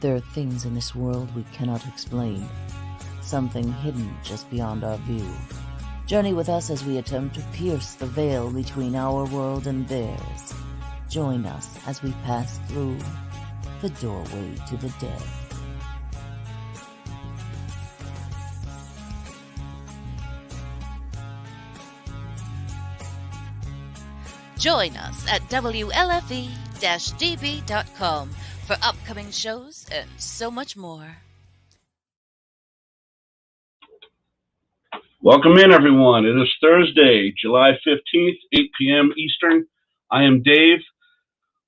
There are things in this world we cannot explain, something hidden just beyond our view. Journey with us as we attempt to pierce the veil between our world and theirs. Join us as we pass through the doorway to the dead. Join us at WLFE-DB.com for upcoming shows and so much more. Welcome in, everyone. It is Thursday, July 15th, 8 p.m. Eastern. I am Dave,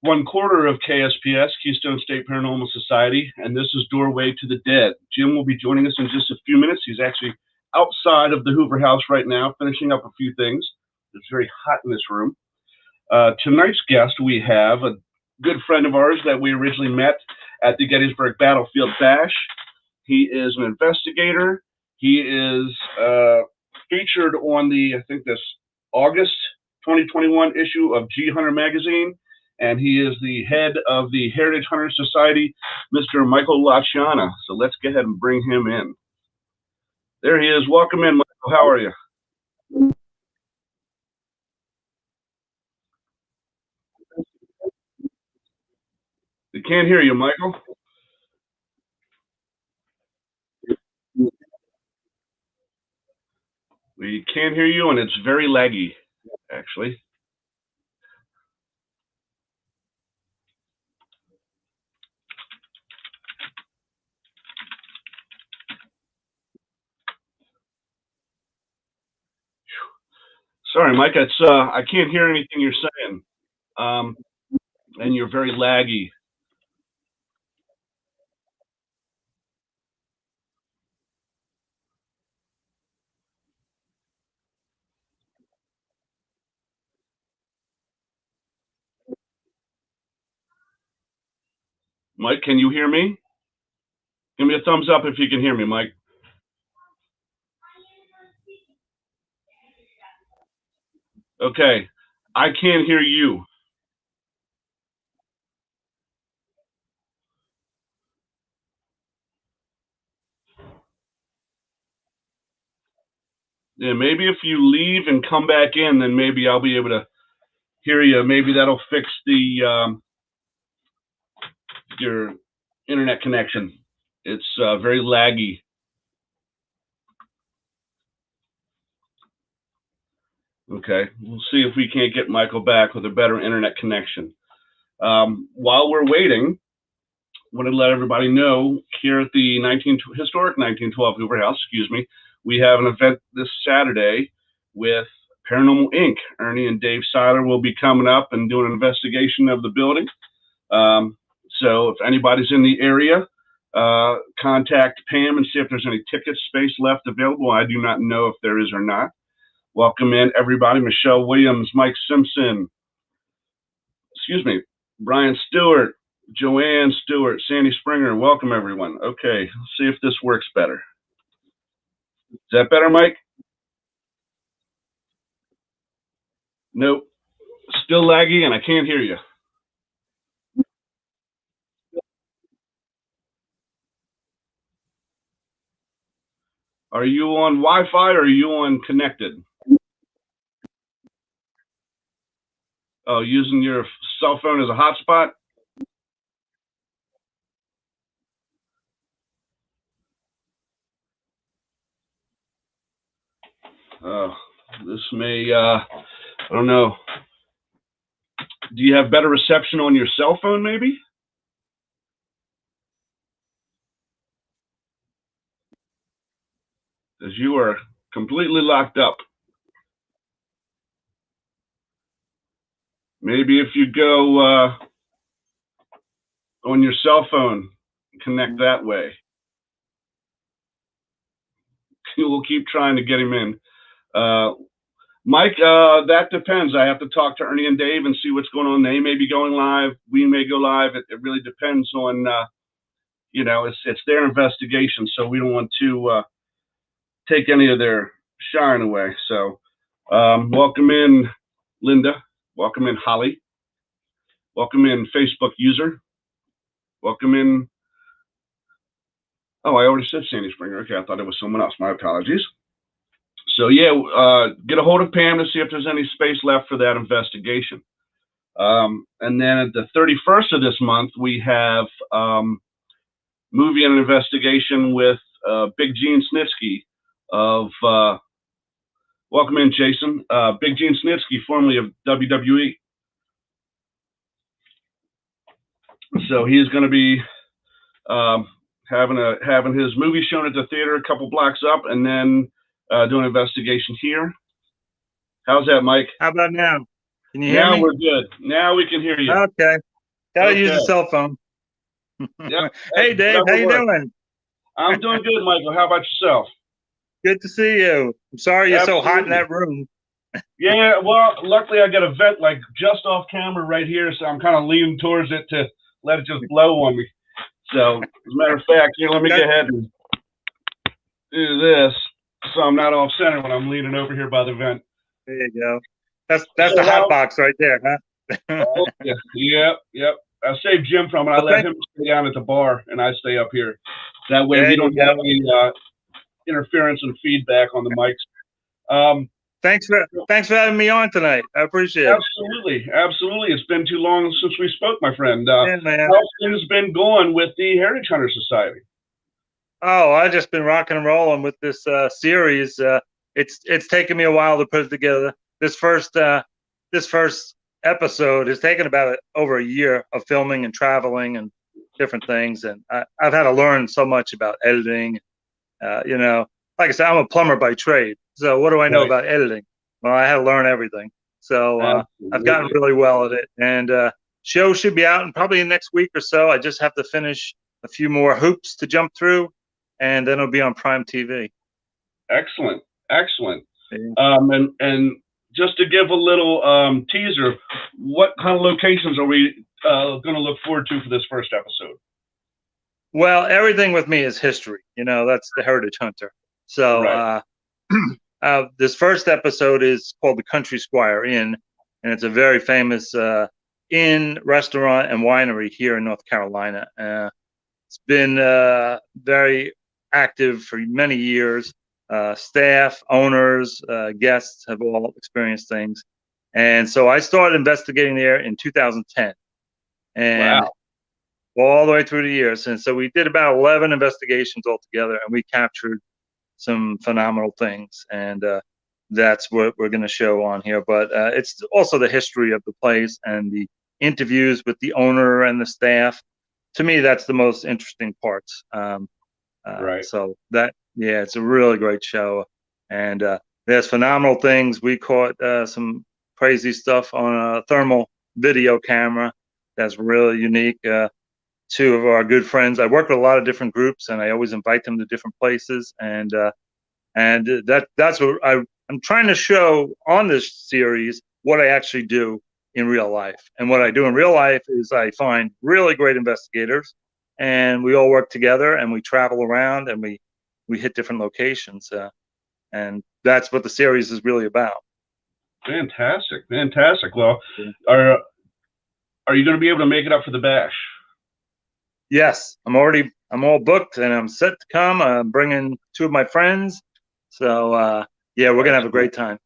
one quarter of KSPS, Keystone State Paranormal Society, and this is Doorway to the Dead. Jim will be joining us in just a few minutes. He's actually outside of the Hoover House right now, finishing up a few things. It's very hot in this room. Tonight's guest, we have a good friend of ours that we originally met at the Gettysburg Battlefield Bash. He is an investigator. He is featured on the, I think, this August 2021 issue of G Hunter magazine, and he is the head of the Heritage Hunter Society, Mr. Michael La Chiana. So let's go ahead and bring him in. There he is. Welcome in, Michael. How are you? We can't hear you, Michael. We can't hear you, and it's very laggy, actually. Sorry, Mike. It's I can't hear anything you're saying, and you're very laggy. Mike, can you hear me? Give me a thumbs up if you can hear me, Mike. Okay, I can't hear you. Yeah, maybe if you leave and come back in, then maybe I'll be able to hear you. Maybe that'll fix the your internet connection. It's very laggy. Okay, we'll see if we can't get Michael back with a better internet connection. While we're waiting, I want to let everybody know here at the historic 1912 Hoover House, we have an event this Saturday with Paranormal Inc. Ernie and Dave Seiler will be coming up and doing an investigation of the building. So if anybody's in the area, contact Pam and see if there's any ticket space left available. I do not know if there is or not. Welcome in, everybody. Michelle Williams, Mike Simpson, Brian Stewart, Joanne Stewart, Sandy Springer. Welcome, everyone. Okay, let's see if this works better. Is that better, Mike? Nope. Still laggy, and I can't hear you. Are you on Wi-Fi or are you on connected? Oh, using your cell phone as a hotspot? Oh, this may, I don't know. Do you have better reception on your cell phone, maybe? Because you are completely locked up. Maybe if you go on your cell phone, connect that way. We'll keep trying to get him in. Mike, that depends. I have to talk to Ernie and Dave and see what's going on. They may be going live. We may go live. It really depends on, it's their investigation, so we don't want to take any of their shine away. So welcome in, Linda. Welcome in, Holly. Welcome in, Facebook user. Welcome in, Oh, I already said Sandy Springer. Okay, I thought it was someone else. My apologies. So yeah, get a hold of Pam to see if there's any space left for that investigation. And then at the 31st of this month, we have movie and investigation with Big Gene Snitsky of welcome in, Jason. Big Gene Snitsky, formerly of WWE. So he's going to be having his movie shown at the theater a couple blocks up, and then doing an investigation here. How's that, Mike? How about now? Can you hear Now me? we're good. Now we can hear you. Okay. Gotta use Okay. the cell phone. Yep. Hey, Dave, how you doing? I'm doing good, Michael. How about yourself? Good to see you. I'm sorry you're so hot in that room. Yeah, well, luckily I got a vent like just off camera right here, so I'm kind of leaning towards it to let it just blow on me. So, as a matter of fact, here, let me go ahead and do this so I'm not off center when I'm leaning over here by the vent. There you go. That's the hot box right there, huh? Oh, yeah, yep. I saved Jim from it. I let him stay down at the bar, and I stay up here. That way we don't have any interference and feedback on the mics. Thanks for having me on tonight. I appreciate it. Absolutely. It's been too long since we spoke, my friend. Yeah, man. How's things been going with the Heritage Hunter Society? Oh, I've just been rocking and rolling with this series. It's taken me a while to put it together. This first episode has taken about over a year of filming and traveling and different things, and I've had to learn so much about editing. You know, like I said, I'm a plumber by trade, so what do I know about editing? Well, I had to learn everything. So I've gotten really well at it, and show should be out in probably next week or so. I just have to finish a few more hoops to jump through, and then it'll be on Prime TV. Excellent. Yeah. And just to give a little teaser, what kind of locations are we going to look forward to for this first episode? Well, everything with me is history. You know, that's the Heritage Hunter. So this first episode is called the Country Squire Inn, and it's a very famous inn, restaurant, and winery here in North Carolina. It's been very active for many years. Staff, owners, guests have all experienced things. And so I started investigating there in 2010. And all the way through the years. And so we did about 11 investigations altogether, and we captured some phenomenal things. And that's what we're going to show on here. But it's also the history of the place and the interviews with the owner and the staff. To me, that's the most interesting parts. So it's a really great show. And there's phenomenal things. We caught some crazy stuff on a thermal video camera that's really unique. Two of our good friends. I work with a lot of different groups, and I always invite them to different places. And that's what I'm trying to show on this series, what I actually do in real life. And what I do in real life is I find really great investigators, and we all work together, and we travel around, and we hit different locations. And that's what the series is really about. Fantastic. Well, are you going to be able to make it up for the bash? Yes, I'm all booked, and I'm set to come. I'm bringing two of my friends. So, we're going to have a great time.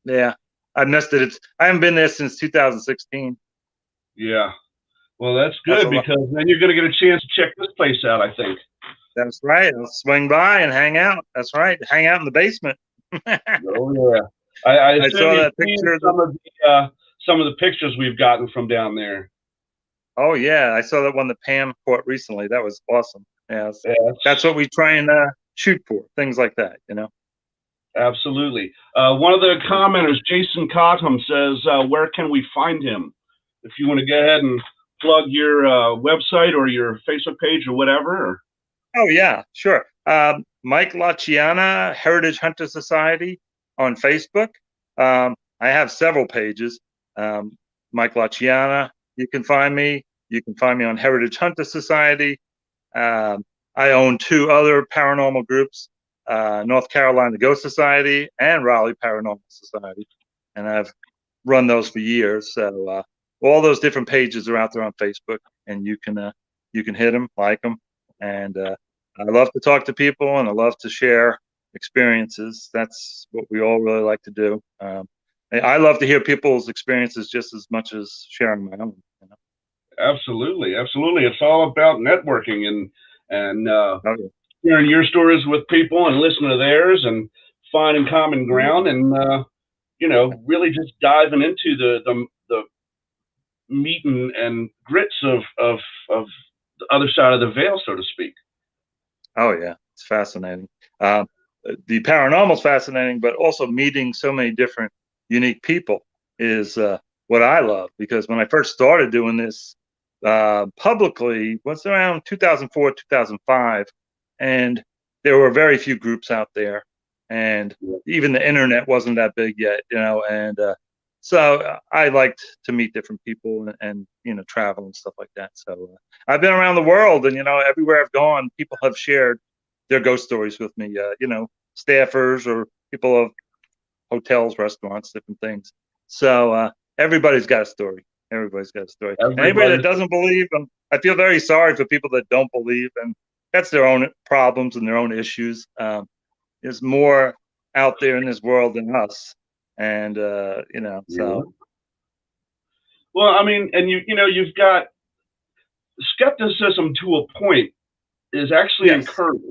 Yeah, I've missed it. I haven't been there since 2016. Yeah. Well, that's good, because then you're going to get a chance to check this place out, I think. That's right. I'll swing by and hang out. That's right. Hang out in the basement. Oh, yeah. I saw that picture. Some of the pictures we've gotten from down there. Oh, yeah. I saw that one that Pam caught recently. That was awesome. Yeah, that's what we try and shoot for, things like that, you know. Absolutely. One of the commenters, Jason Cottom, says, where can we find him? If you want to go ahead and plug your website or your Facebook page or whatever. Or... Oh, yeah, sure. Michael La Chiana, Heritage Hunter Society on Facebook. I have several pages. Michael La Chiana, you can find me. You can find me on Heritage Hunter Society. I own two other paranormal groups, North Carolina Ghost Society and Raleigh Paranormal Society. And I've run those for years. So all those different pages are out there on Facebook, and you can hit them, like them. And I love to talk to people, and I love to share experiences. That's what we all really like to do. I love to hear people's experiences just as much as sharing my own. You know? Absolutely, absolutely. It's all about networking and Oh, yeah. sharing your stories with people and listening to theirs and finding common ground and really just diving into the meat and grits of the other side of the veil, so to speak. Oh yeah, it's fascinating. The paranormal's fascinating, but also meeting so many different unique people is what I love. Because when I first started doing this publicly, was around 2004, 2005, and there were very few groups out there, and even the internet wasn't that big yet, you know. And so I liked to meet different people and travel and stuff like that. So I've been around the world, and everywhere I've gone, people have shared their ghost stories with me. Staffers or people of hotels, restaurants, different things. So everybody's got a story. Everybody's got a story. And anybody that doesn't believe, I feel very sorry for people that don't believe, and that's their own problems and their own issues. There's more out there in this world than us, and so. Well, I mean, and you've got skepticism to a point is actually encouraged.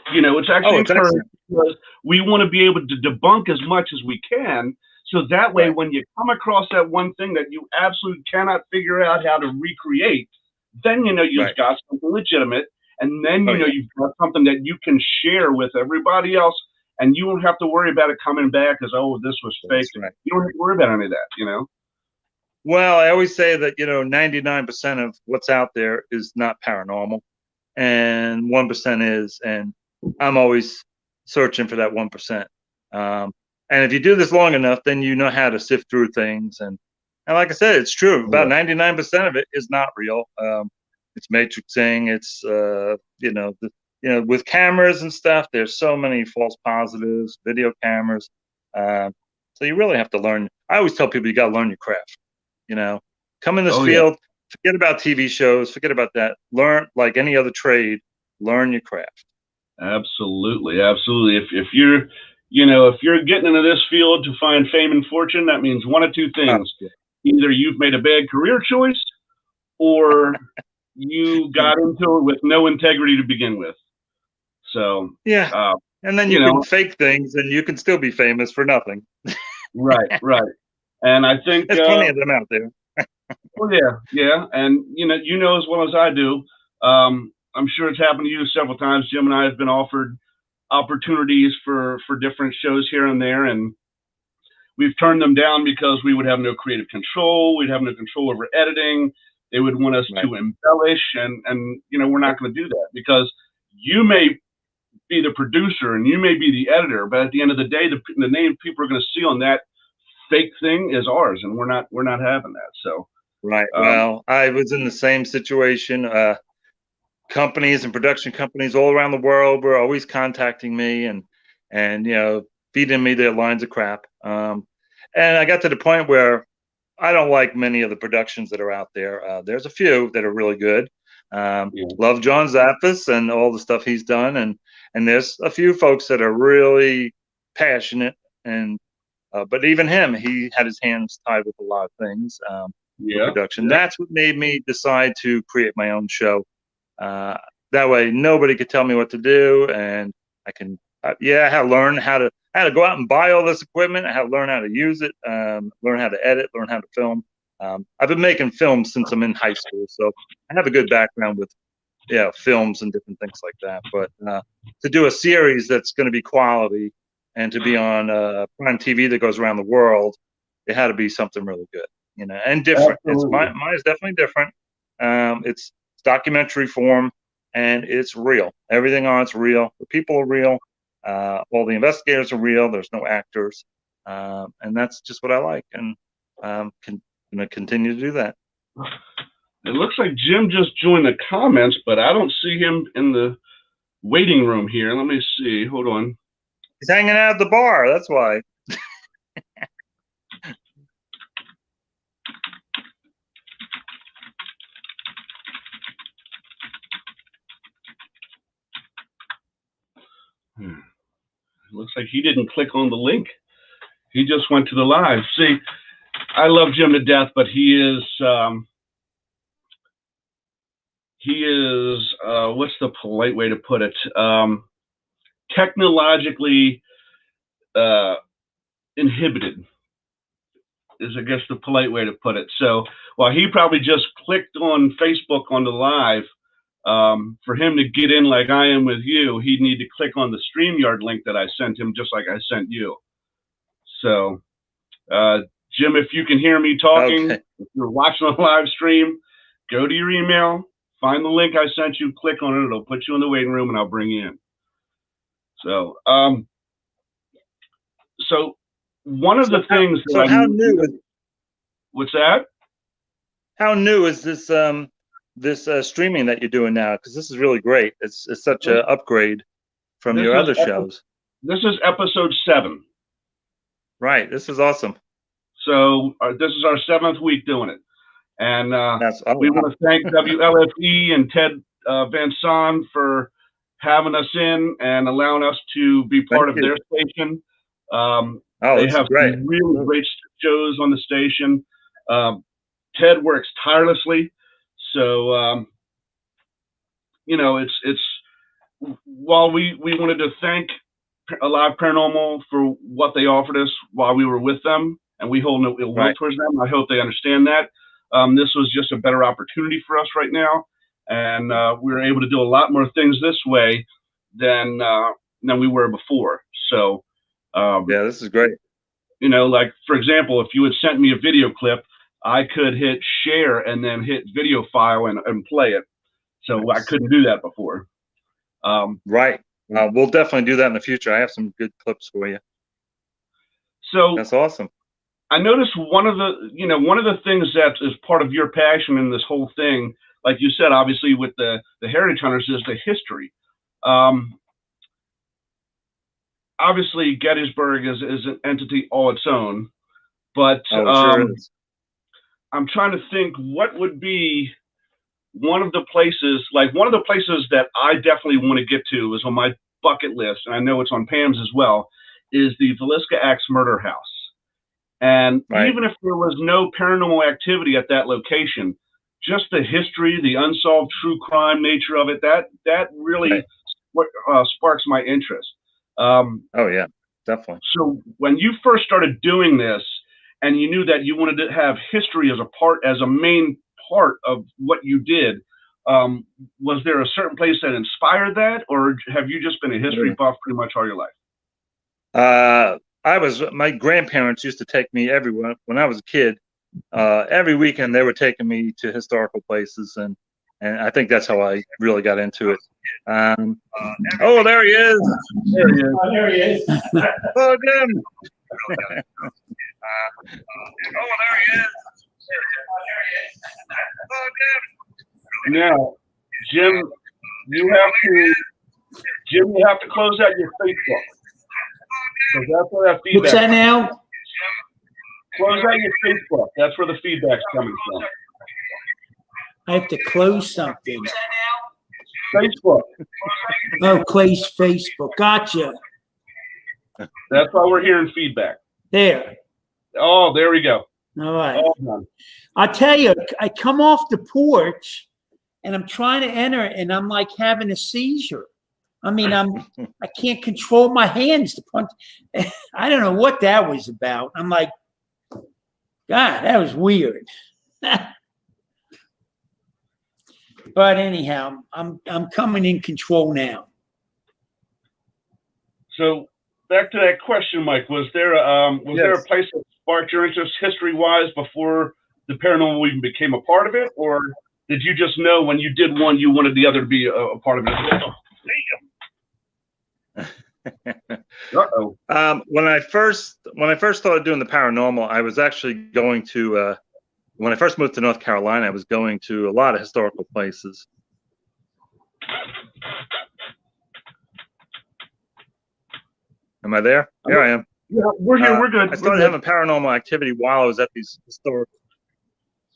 It's actually encouraged because we want to be able to debunk as much as we can. So that way, when you come across that one thing that you absolutely cannot figure out how to recreate, then you've got something legitimate, and then you've got something that you can share with everybody else, and you don't have to worry about it coming back as, oh, this was fake. Right. You don't have to worry about any of that. Well, I always say that 99% of what's out there is not paranormal, and 1% is, and I'm always searching for that 1%. And if you do this long enough, then you know how to sift through things. And like I said, it's true. About 99% of it is not real. It's matrixing. It's with cameras and stuff. There's so many false positives, video cameras. So you really have to learn. I always tell people you got to learn your craft. Come in this field. Forget about TV shows. Forget about that. Learn, like any other trade. Learn your craft. Absolutely, absolutely. If you're getting into this field to find fame and fortune, that means one of two things: either you've made a bad career choice, or you got into it with no integrity to begin with. So and then you can fake things, and you can still be famous for nothing. Right. And I think there's plenty of them out there. Well, yeah, and you know as well as I do. I'm sure it's happened to you several times. Jim and I have been offered opportunities for different shows here and there, and we've turned them down because we would have no creative control. We'd have no control over editing. They would want us to embellish, and we're not going to do that because you may be the producer and you may be the editor, but at the end of the day, the name people are going to see on that fake thing is ours, and we're not having that. So well, I was in the same situation. Companies and production companies all around the world were always contacting me and feeding me their lines of crap. And I got to the point where I don't like many of the productions that are out there. There's a few that are really good. Love John Zaffis and all the stuff he's done, and there's a few folks that are really passionate and. But even him, he had his hands tied with a lot of things. Production. That's what made me decide to create my own show. That way, nobody could tell me what to do, and I can. I had to learn how to. I had to go out and buy all this equipment. I had to learn how to use it, learn how to edit, learn how to film. I've been making films since I'm in high school, so I have a good background with films and different things like that. But to do a series that's going to be quality and to be on prime TV that goes around the world, it had to be something really good, and different. Mine is definitely different. It's documentary form, and it's real. Everything on it's real. The people are real. All the investigators are real. There's no actors, and that's just what I like, and going to continue to do that. It looks like Jim just joined the comments, but I don't see him in the waiting room here. Let me see. Hold on. He's hanging out at the bar. That's why. Looks like he didn't click on the link. He just went to the live. See, I love Jim to death, but he is what's the polite way to put it? Technologically inhibited is, I guess, the polite way to put it. So while he probably just clicked on Facebook on the live, for him to get in like I am with you, he'd need to click on the StreamYard link that I sent him, just like I sent you. So, Jim, if you can hear me talking, if you're watching the live stream, go to your email, find the link I sent you, click on it. It'll put you in the waiting room, and I'll bring you in. So, one of the things. So how new? What's that? How new is this this streaming that you're doing now? Because this is really great. It's such an upgrade from your other shows. This is episode 7. Right. This is awesome. So this is our 7th week doing it, and we want to thank WLFE and Ted Van Son for having us in and allowing us to be part of their station. They have some really great shows on the station. Ted works tirelessly, so it's while we wanted to thank Alive Paranormal for what they offered us while we were with them, and we hold no ill will towards them. I hope they understand that. This was just a better opportunity for us right now, and we were able to do a lot more things this way than we were before. So this is great. Like, for example, if you had sent me a video clip, I could hit share and then hit video file and play it. So I couldn't do that before. Right. We'll definitely do that in the future. I have some good clips for you. So that's awesome. I noticed one of the things that is part of your passion in this whole thing, like you said, obviously with the Heritage Hunters, is the history. Obviously, Gettysburg is an entity all its own, but I'm trying to think what would be one of the places that I definitely want to get to is on my bucket list, and I know it's on Pam's as well, is the Villisca Axe Murder House. And even if there was no paranormal activity at that location, just the history, the unsolved true crime nature of it, that really sparks my interest. Yeah, definitely. So when you first started doing this, and you knew that you wanted to have history as a main part of what you did, was there a certain place that inspired that, or have you just been a history buff pretty much all your life? My grandparents used to take me everywhere when I was a kid. Every weekend they were taking me to historical places, and I think that's how I really got into it. Oh, there he is! There he is! Oh, there he is! Oh, Jim! Oh, there he is! Oh, Jim! Now, Jim, you have to close out your Facebook. So that's where that feedback. What's that now? Close out your Facebook. That's where the feedback's coming from. I have to close something. Facebook. Oh, close Facebook. Gotcha. That's why we're hearing feedback. There. Oh, there we go. All right. I'll tell you, I come off the porch and I'm trying to enter and I'm like having a seizure. I mean, I can't control my hands to punch. I don't know what that was about. I'm like, God, that was weird. But anyhow, I'm coming in control now. So back to that question, Mike. Was there a place that sparked your interest history-wise before the paranormal even became a part of it, or did you just know when you did one, you wanted the other to be a part of it as well? When I first started doing the paranormal, I was actually going to when I first moved to North Carolina, I was going to a lot of historical places. Am I there? Here I am. Yeah, we're here. We're good. I started having paranormal activity while I was at these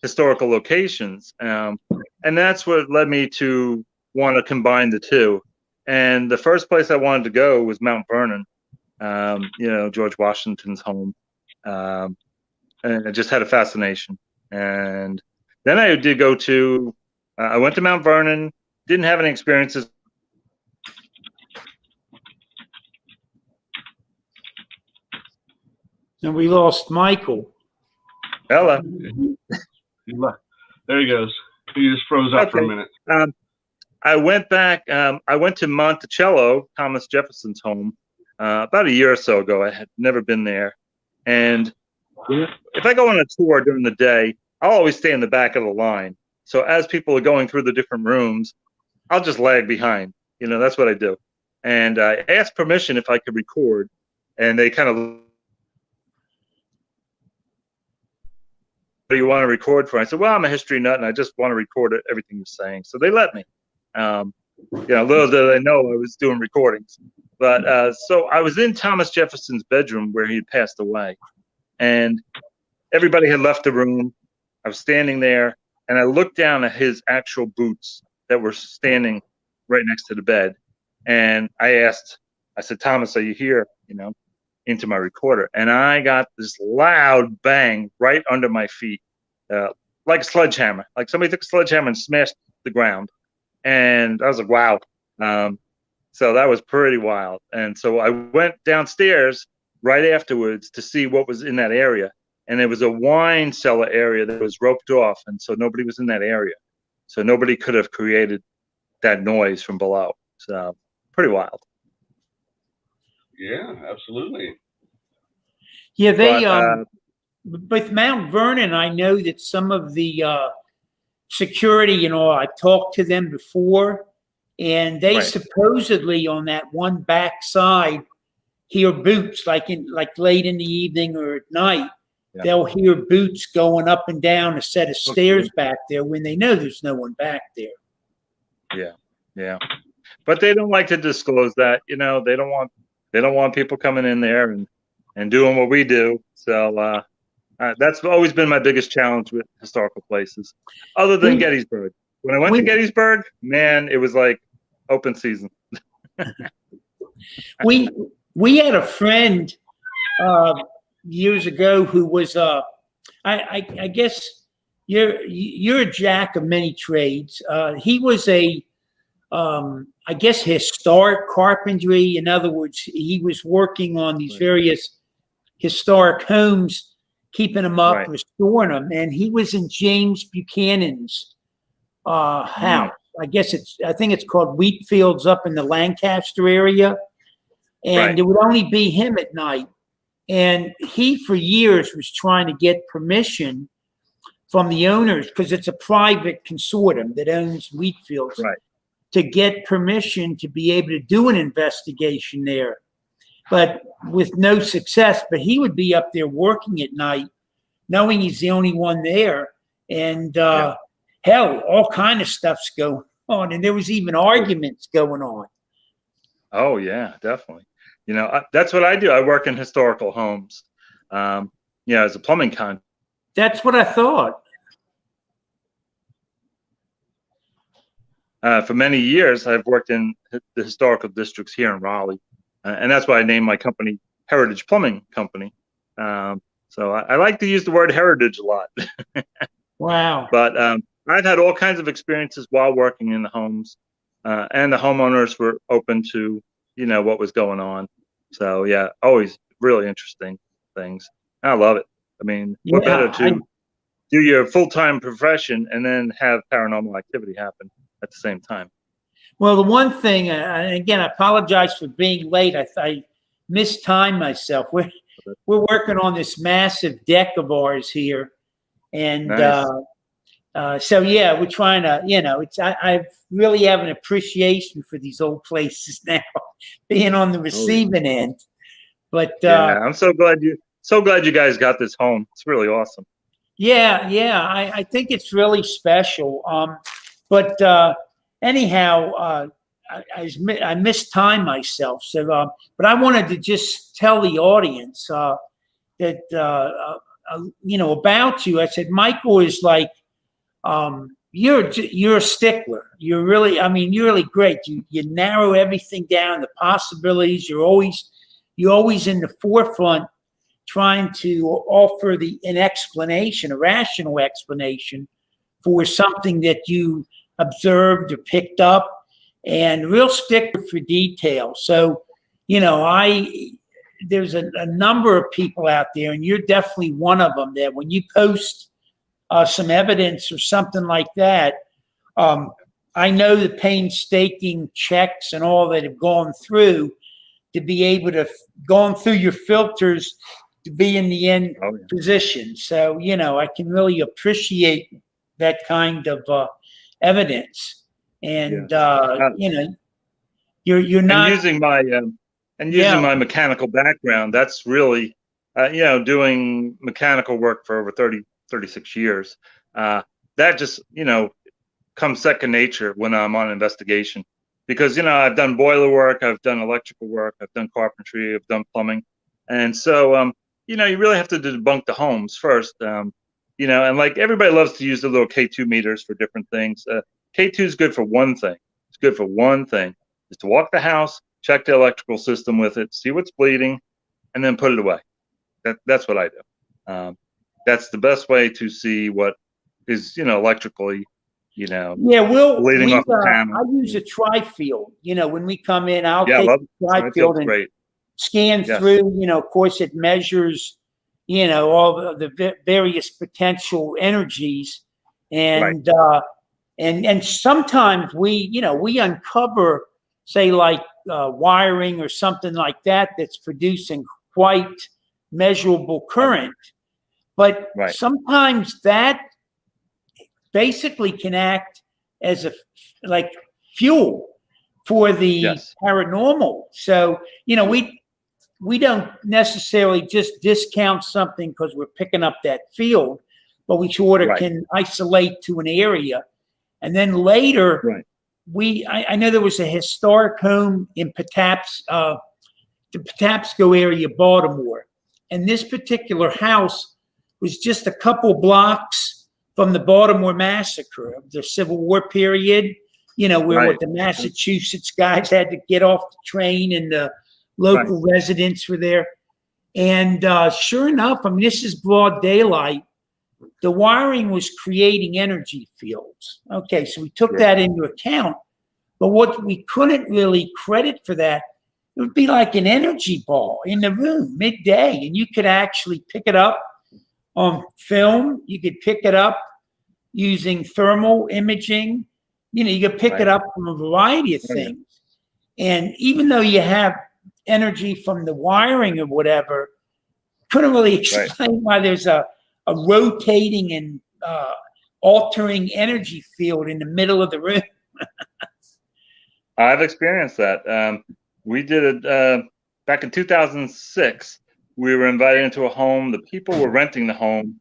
historical locations, and that's what led me to want to combine the two. And the first place I wanted to go was Mount Vernon, George Washington's home. And I just had a fascination. And then I did go to, I went to Mount Vernon, didn't have any experiences. And we lost Michael. Hello. There he goes. He just froze up for a minute. I went back. I went to Monticello, Thomas Jefferson's home, about a year or so ago. I had never been there. And if I go on a tour during the day, I'll always stay in the back of the line. So as people are going through the different rooms, I'll just lag behind. That's what I do. And I asked permission if I could record. And they kind of, what do you want to record for? I said, well, I'm a history nut, and I just want to record everything you're saying. So they let me. Little did I know I was doing recordings. But so I was in Thomas Jefferson's bedroom where he had passed away. And everybody had left the room. I was standing there, and I looked down at his actual boots that were standing right next to the bed. And I said, Thomas, are you here? Into my recorder. And I got this loud bang right under my feet, like a sledgehammer. Like somebody took a sledgehammer and smashed the ground. And I was like, wow. So that was pretty wild. And so I went downstairs right afterwards to see what was in that area. And there was a wine cellar area that was roped off. And so nobody was in that area. So nobody could have created that noise from below. So pretty wild. Yeah, absolutely. Yeah, with Mount Vernon, I know that some of the security, I talked to them before, and they supposedly on that one back side hear boots, like late in the evening or at night. Yeah. They'll hear boots going up and down a set of stairs back there when they know there's no one back there. Yeah. But they don't like to disclose that. They don't want people coming in there and doing what we do. So that's always been my biggest challenge with historical places, other than Gettysburg. When I went to Gettysburg, man, it was like open season. We had a friend years ago who was I guess you're a jack of many trades. He was I guess historic carpentry. In other words, he was working on these various historic homes, keeping them up, restoring them. And he was in James Buchanan's house. I think it's called Wheatfields up in the Lancaster area. And it would only be him at night. And he, for years, was trying to get permission from the owners, because it's a private consortium that owns Wheatfields, to get permission to be able to do an investigation there, but with no success. But he would be up there working at night, knowing he's the only one there. And hell, all kind of stuff's going on. And there was even arguments going on. Oh, yeah, definitely. That's what I do. I work in historical homes, as a plumbing contractor. That's what I thought. For many years, I've worked in the historical districts here in Raleigh, and that's why I named my company Heritage Plumbing Company. So I like to use the word heritage a lot. Wow. But I've had all kinds of experiences while working in the homes, and the homeowners were open to, what was going on. So, yeah, always really interesting things. I love it. I mean, what better to do your full-time profession and then have paranormal activity happen at the same time? Well, the one thing, and again, I apologize for being late. I mistimed myself. We're working on this massive deck of ours here, and so yeah, we're trying to. I really have an appreciation for these old places now, being on the receiving end. But I'm so glad you guys got this home. It's really awesome. Yeah, I think it's really special. But anyhow, I mistimed myself. So, but I wanted to just tell the audience that about you. I said Michael is like you're a stickler. You're really, I mean, you're really great. You narrow everything down, the possibilities. You're always in the forefront, trying to offer an explanation, a rational explanation for something that you observed or picked up, and real stickler for detail. So, there's a number of people out there, and you're definitely one of them, that when you post some evidence or something like that, I know the painstaking checks and all that have gone through to be able to gone through your filters to be in the end position. So, I can really appreciate that kind of evidence. And, you're not using my using my mechanical background. That's really, doing mechanical work for over 36 years. That just, comes second nature when I'm on investigation, because, I've done boiler work, I've done electrical work, I've done carpentry, I've done plumbing. And so, you really have to debunk the homes first. And like everybody loves to use the little K2 meters for different things. K2 is good for one thing. It's good for one thing, is to walk the house, check the electrical system with it, see what's bleeding, and then put it away. That's what I do. That's the best way to see what is, electrically, bleeding off the panel. I use a tri-field. When we come in, I'll take the tri-field and scan through. Of course, it measures, all the various potential energies, and and sometimes we uncover, say, like wiring or something like that that's producing quite measurable current, but sometimes that basically can act as like fuel for the paranormal. So, we don't necessarily just discount something because we're picking up that field, but we sort of can isolate to an area. And then later, I know there was a historic home in the Patapsco area, Baltimore. And this particular house was just a couple blocks from the Baltimore massacre of the Civil War period, where the Massachusetts guys had to get off the train and the local residents were there. And sure enough, I mean, this is broad daylight. The wiring was creating energy fields. Okay, so we took that into account. But what we couldn't really credit for that, it would be like an energy ball in the room midday, and you could actually pick it up on film. You could pick it up using thermal imaging. You could pick it up from a variety of things. And even though you have energy from the wiring or whatever, couldn't really explain why there's a rotating and altering energy field in the middle of the room. I've experienced that. We did it back in 2006. We were invited into a home. The people were renting the home,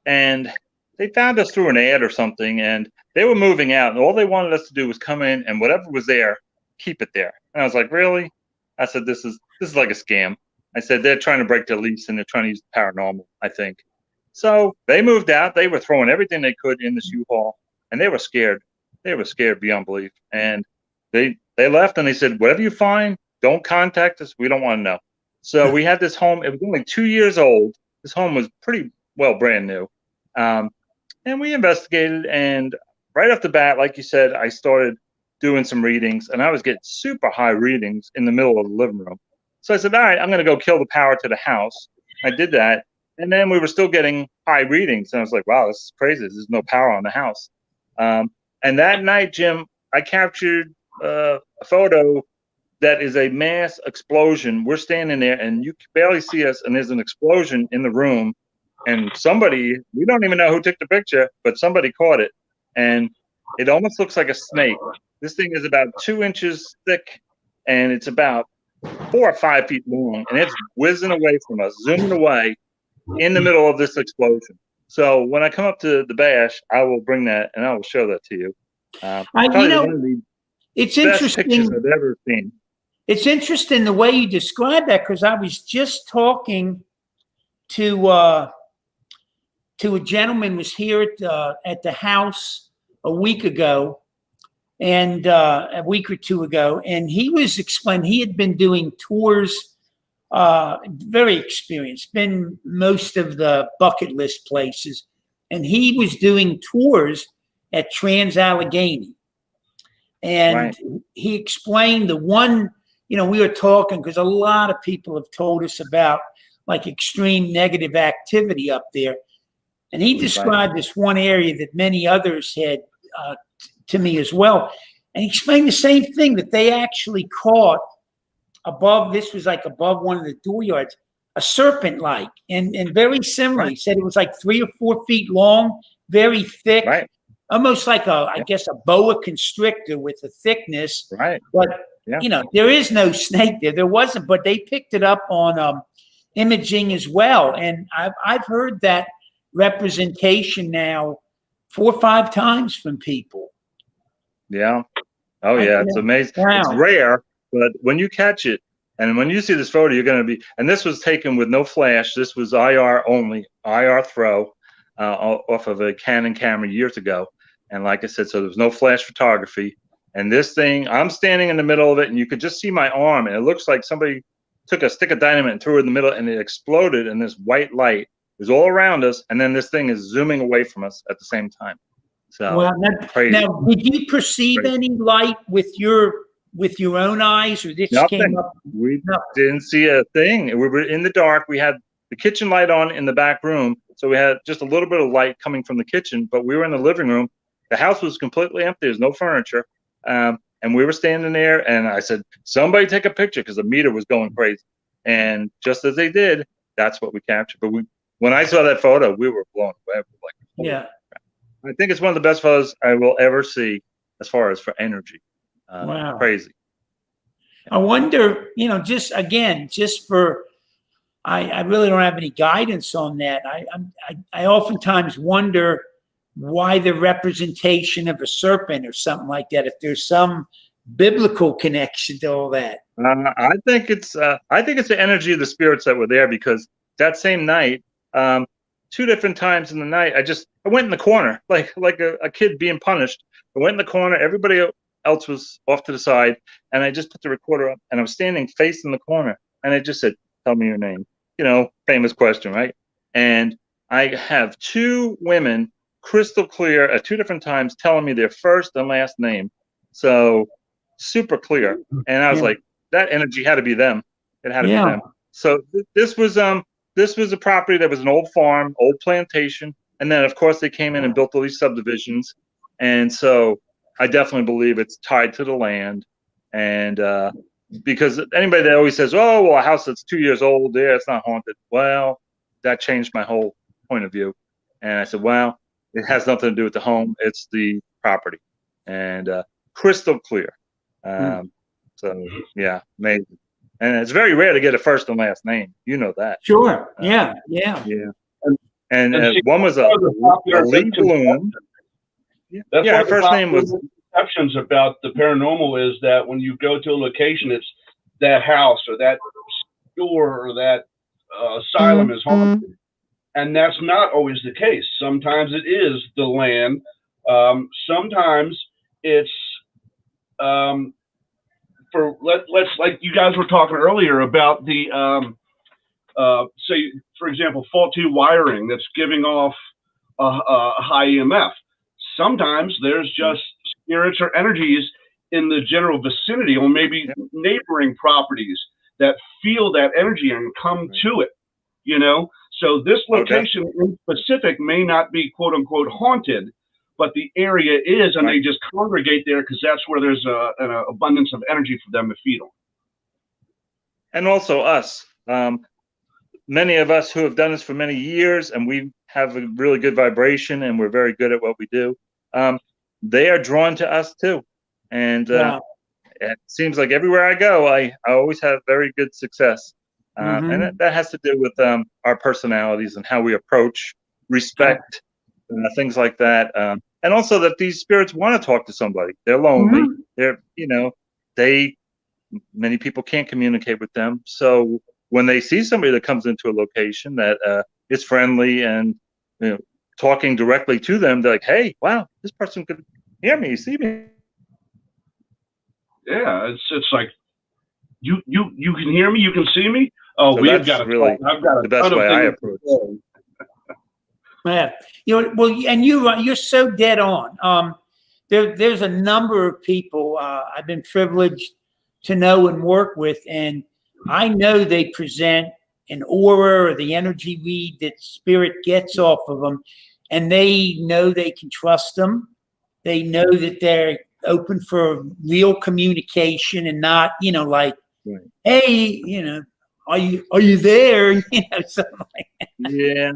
and they found us through an ad or something, and they were moving out, and all they wanted us to do was come in and whatever was there, keep it there. And I was like, really? I said, this is like a scam. I said, they're trying to break the lease and they're trying to use paranormal, I think. So they moved out. They were throwing everything they could in this U-Haul, and they were scared. They were scared beyond belief. And they left, and they said, whatever you find, don't contact us. We don't want to know. So we had this home. It was only 2 years old. This home was pretty well brand new. And we investigated, and right off the bat, like you said, I started doing some readings, and I was getting super high readings in the middle of the living room. So I said, all right, I'm going to go kill the power to the house. I did that. And then we were still getting high readings. And I was like, wow, this is crazy. There's no power on the house. And that night, Jim, I captured a photo that is a mass explosion. We're standing there, and you can barely see us, and there's an explosion in the room. And somebody, we don't even know who took the picture, but somebody caught it. And it almost looks like a snake. This thing is about 2 inches thick, and it's about 4 or 5 feet long, and it's whizzing away from us, zooming away in the middle of this explosion. So when I come up to the bash, I will bring that, and I will show that to you. It's interesting. Pictures I've ever seen. It's interesting the way you describe that, because I was just talking to a gentleman who was here at the house a week ago, and a week or two ago, and he was explaining he had been doing tours, very experienced, been most of the bucket list places, and he was doing tours at Trans-Allegheny. And he explained the one, we were talking because a lot of people have told us about like extreme negative activity up there. And he described this one area that many others had to me as well. And he explained the same thing, that they actually caught this was like above one of the dooryards, a serpent-like, and very similar. He said it was like 3 or 4 feet long, very thick, almost like I guess a boa constrictor with a thickness. But, there is no snake there. There wasn't, but they picked it up on imaging as well. And I've heard that representation now 4 or 5 times from people. Yeah. Oh, yeah. It's amazing. Wow. It's rare, but when you catch it, and when you see this photo, you're going to be, and this was taken with no flash. This was IR only, IR throw off of a Canon camera years ago. And like I said, so there was no flash photography. And this thing, I'm standing in the middle of it, and you could just see my arm. And it looks like somebody took a stick of dynamite and threw it in the middle, and it exploded. And this white light was all around us. And then this thing is zooming away from us at the same time. So now, did you perceive any light with your own eyes, or this came up? We didn't see a thing. We were in the dark. We had the kitchen light on in the back room, so we had just a little bit of light coming from the kitchen. But we were in the living room. The house was completely empty. There's no furniture, and we were standing there. And I said, "Somebody take a picture," because the meter was going crazy. And just as they did, that's what we captured. But when I saw that photo, we were blown away. Yeah. I think it's one of the best photos I will ever see as far as for energy. Wow. Crazy. I wonder, just for, I really don't have any guidance on that. I oftentimes wonder why the representation of a serpent or something like that, if there's some biblical connection to all that. I think it's the energy of the spirits that were there, because that same night, 2 different times in the night, I went in the corner, like a kid being punished. I went in the corner. Everybody else was off to the side, and I just put the recorder up, and I'm standing facing the corner, and I just said, "Tell me your name." Famous question, right? And I have 2 women, crystal clear, at 2 different times, telling me their first and last name. So super clear. And I was like, that energy had to be them. It had to be them. So this was a property that was an old farm, old plantation. And then, of course, they came in and built all these subdivisions. And so I definitely believe it's tied to the land. And because anybody that always says, "Oh, well, a house that's 2 years old, it's not haunted." Well, that changed my whole point of view. And I said, well, it has nothing to do with the home. It's the property. And crystal clear. So, yeah, amazing. And it's very rare to get a first and last name. You know that. Sure. Yeah. And one was a Lee Bloom. That's her first name was. Perceptions about the paranormal is that when you go to a location, it's that house or that store or that asylum is haunted. And that's not always the case. Sometimes it is the land. Sometimes it's let's like you guys were talking earlier about the say, for example, faulty wiring that's giving off a high EMF. Sometimes there's just spirits or energies in the general vicinity, or maybe neighboring properties, that feel that energy and come to it. So this location in specific may not be quote unquote haunted, but the area is, and they just congregate there because that's where there's an abundance of energy for them to feed on. And also us. Many of us who have done this for many years, and we have a really good vibration, and we're very good at what we do. They are drawn to us too. And it seems like everywhere I go, I always have very good success. And that has to do with our personalities and how we approach respect, things like that. And also that these spirits want to talk to somebody. They're lonely. They're, many people can't communicate with them. So when they see somebody that comes into a location that is friendly and talking directly to them, they're like, "Hey, wow, this person could hear me, you see me. Yeah, it's like you can hear me, you can see me. Oh, So we've that's got to really talk. I've got the a best ton of way I things approach. to say. Yeah, well, and you're so dead on. There's a number of people I've been privileged to know and work with, and I know they present an aura or the energy read that spirit gets off of them, and they know they can trust them. They know that they're open for real communication and not, like, Right. hey, are you there? Something like that.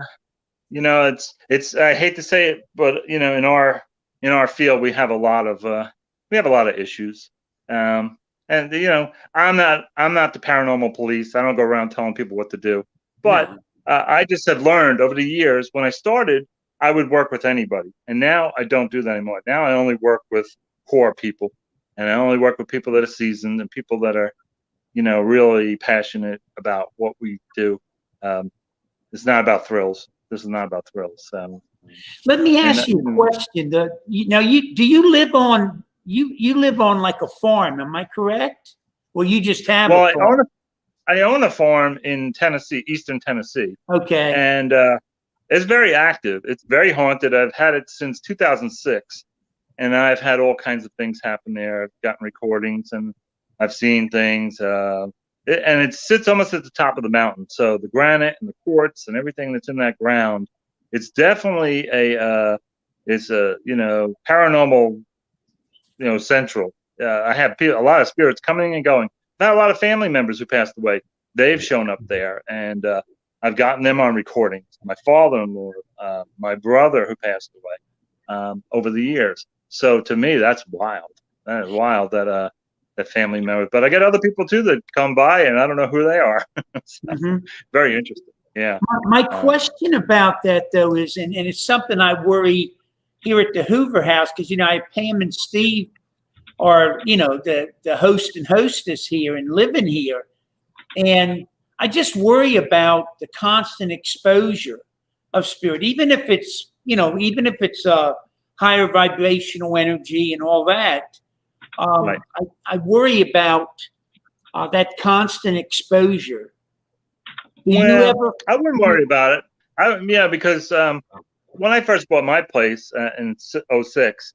Yeah. It's I hate to say it, but in our field we have a lot of issues. And I'm not the paranormal police. I don't go around telling people what to do. But No. I just have learned over the years. When I started, I would work with anybody, and now I don't do that anymore. Now I only work with core people, and I only work with people that are seasoned and people that are really passionate about what we do. It's not about thrills. This is not about thrills. Let me ask you a question. Do you live on you live on like a farm? Am I correct? Or you just have a farm? I own a farm in Tennessee, Eastern Tennessee. Okay. And it's very active. It's very haunted. I've had it since 2006, and I've had all kinds of things happen there. I've gotten recordings and I've seen things. And it sits almost at the top of the mountain. So the granite and the quartz and everything that's in that ground, it's definitely a paranormal, central. I have a lot of spirits coming and going. Not a lot of family members who passed away. They've shown up there, and I've gotten them on recordings. My father-in-law, my brother who passed away over the years. So to me, that's wild. That is wild that family members. But I get other people too that come by, and I don't know who they are. So, very interesting. Yeah. My question about that though is, and it's something I worry here at the Hoover House, because Pam and Steve are the host and hostess here and living here, and I just worry about the constant exposure of spirit, even if it's a higher vibrational energy and all that. Right. I worry about that constant exposure. I wouldn't worry about it. Because when I first bought my place in 2006,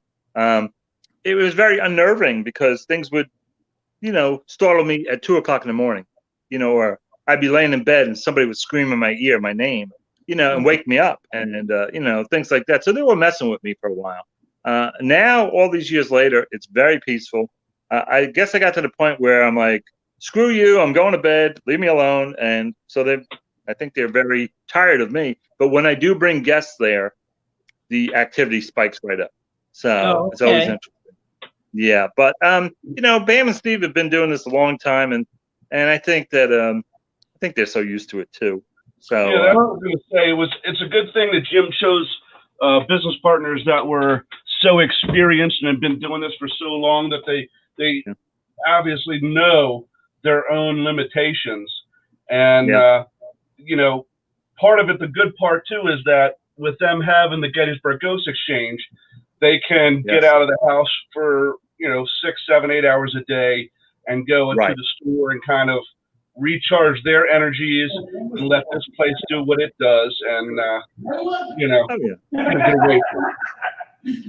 it was very unnerving because things would, startle me at 2:00 in the morning, or I'd be laying in bed and somebody would scream in my ear, my name, and wake me up and things like that. So they were messing with me for a while. Now, all these years later, it's very peaceful. I guess I got to the point where I'm like, screw you, I'm going to bed, leave me alone. And so I think they're very tired of me. But when I do bring guests there, the activity spikes right up. So It's always interesting. Yeah, but Bam and Steve have been doing this a long time, and I think that they're so used to it too. So yeah, that's what I was going to say. It's a good thing that Jim chose business partners that were so experienced and have been doing this for so long that they obviously know their own limitations. And part of it, the good part too, is that with them having the Gettysburg Ghost Exchange, they can get out of the house for 6, 7, 8 hours a day and go into the store and kind of recharge their energies and let this place do what it does, and get away from it.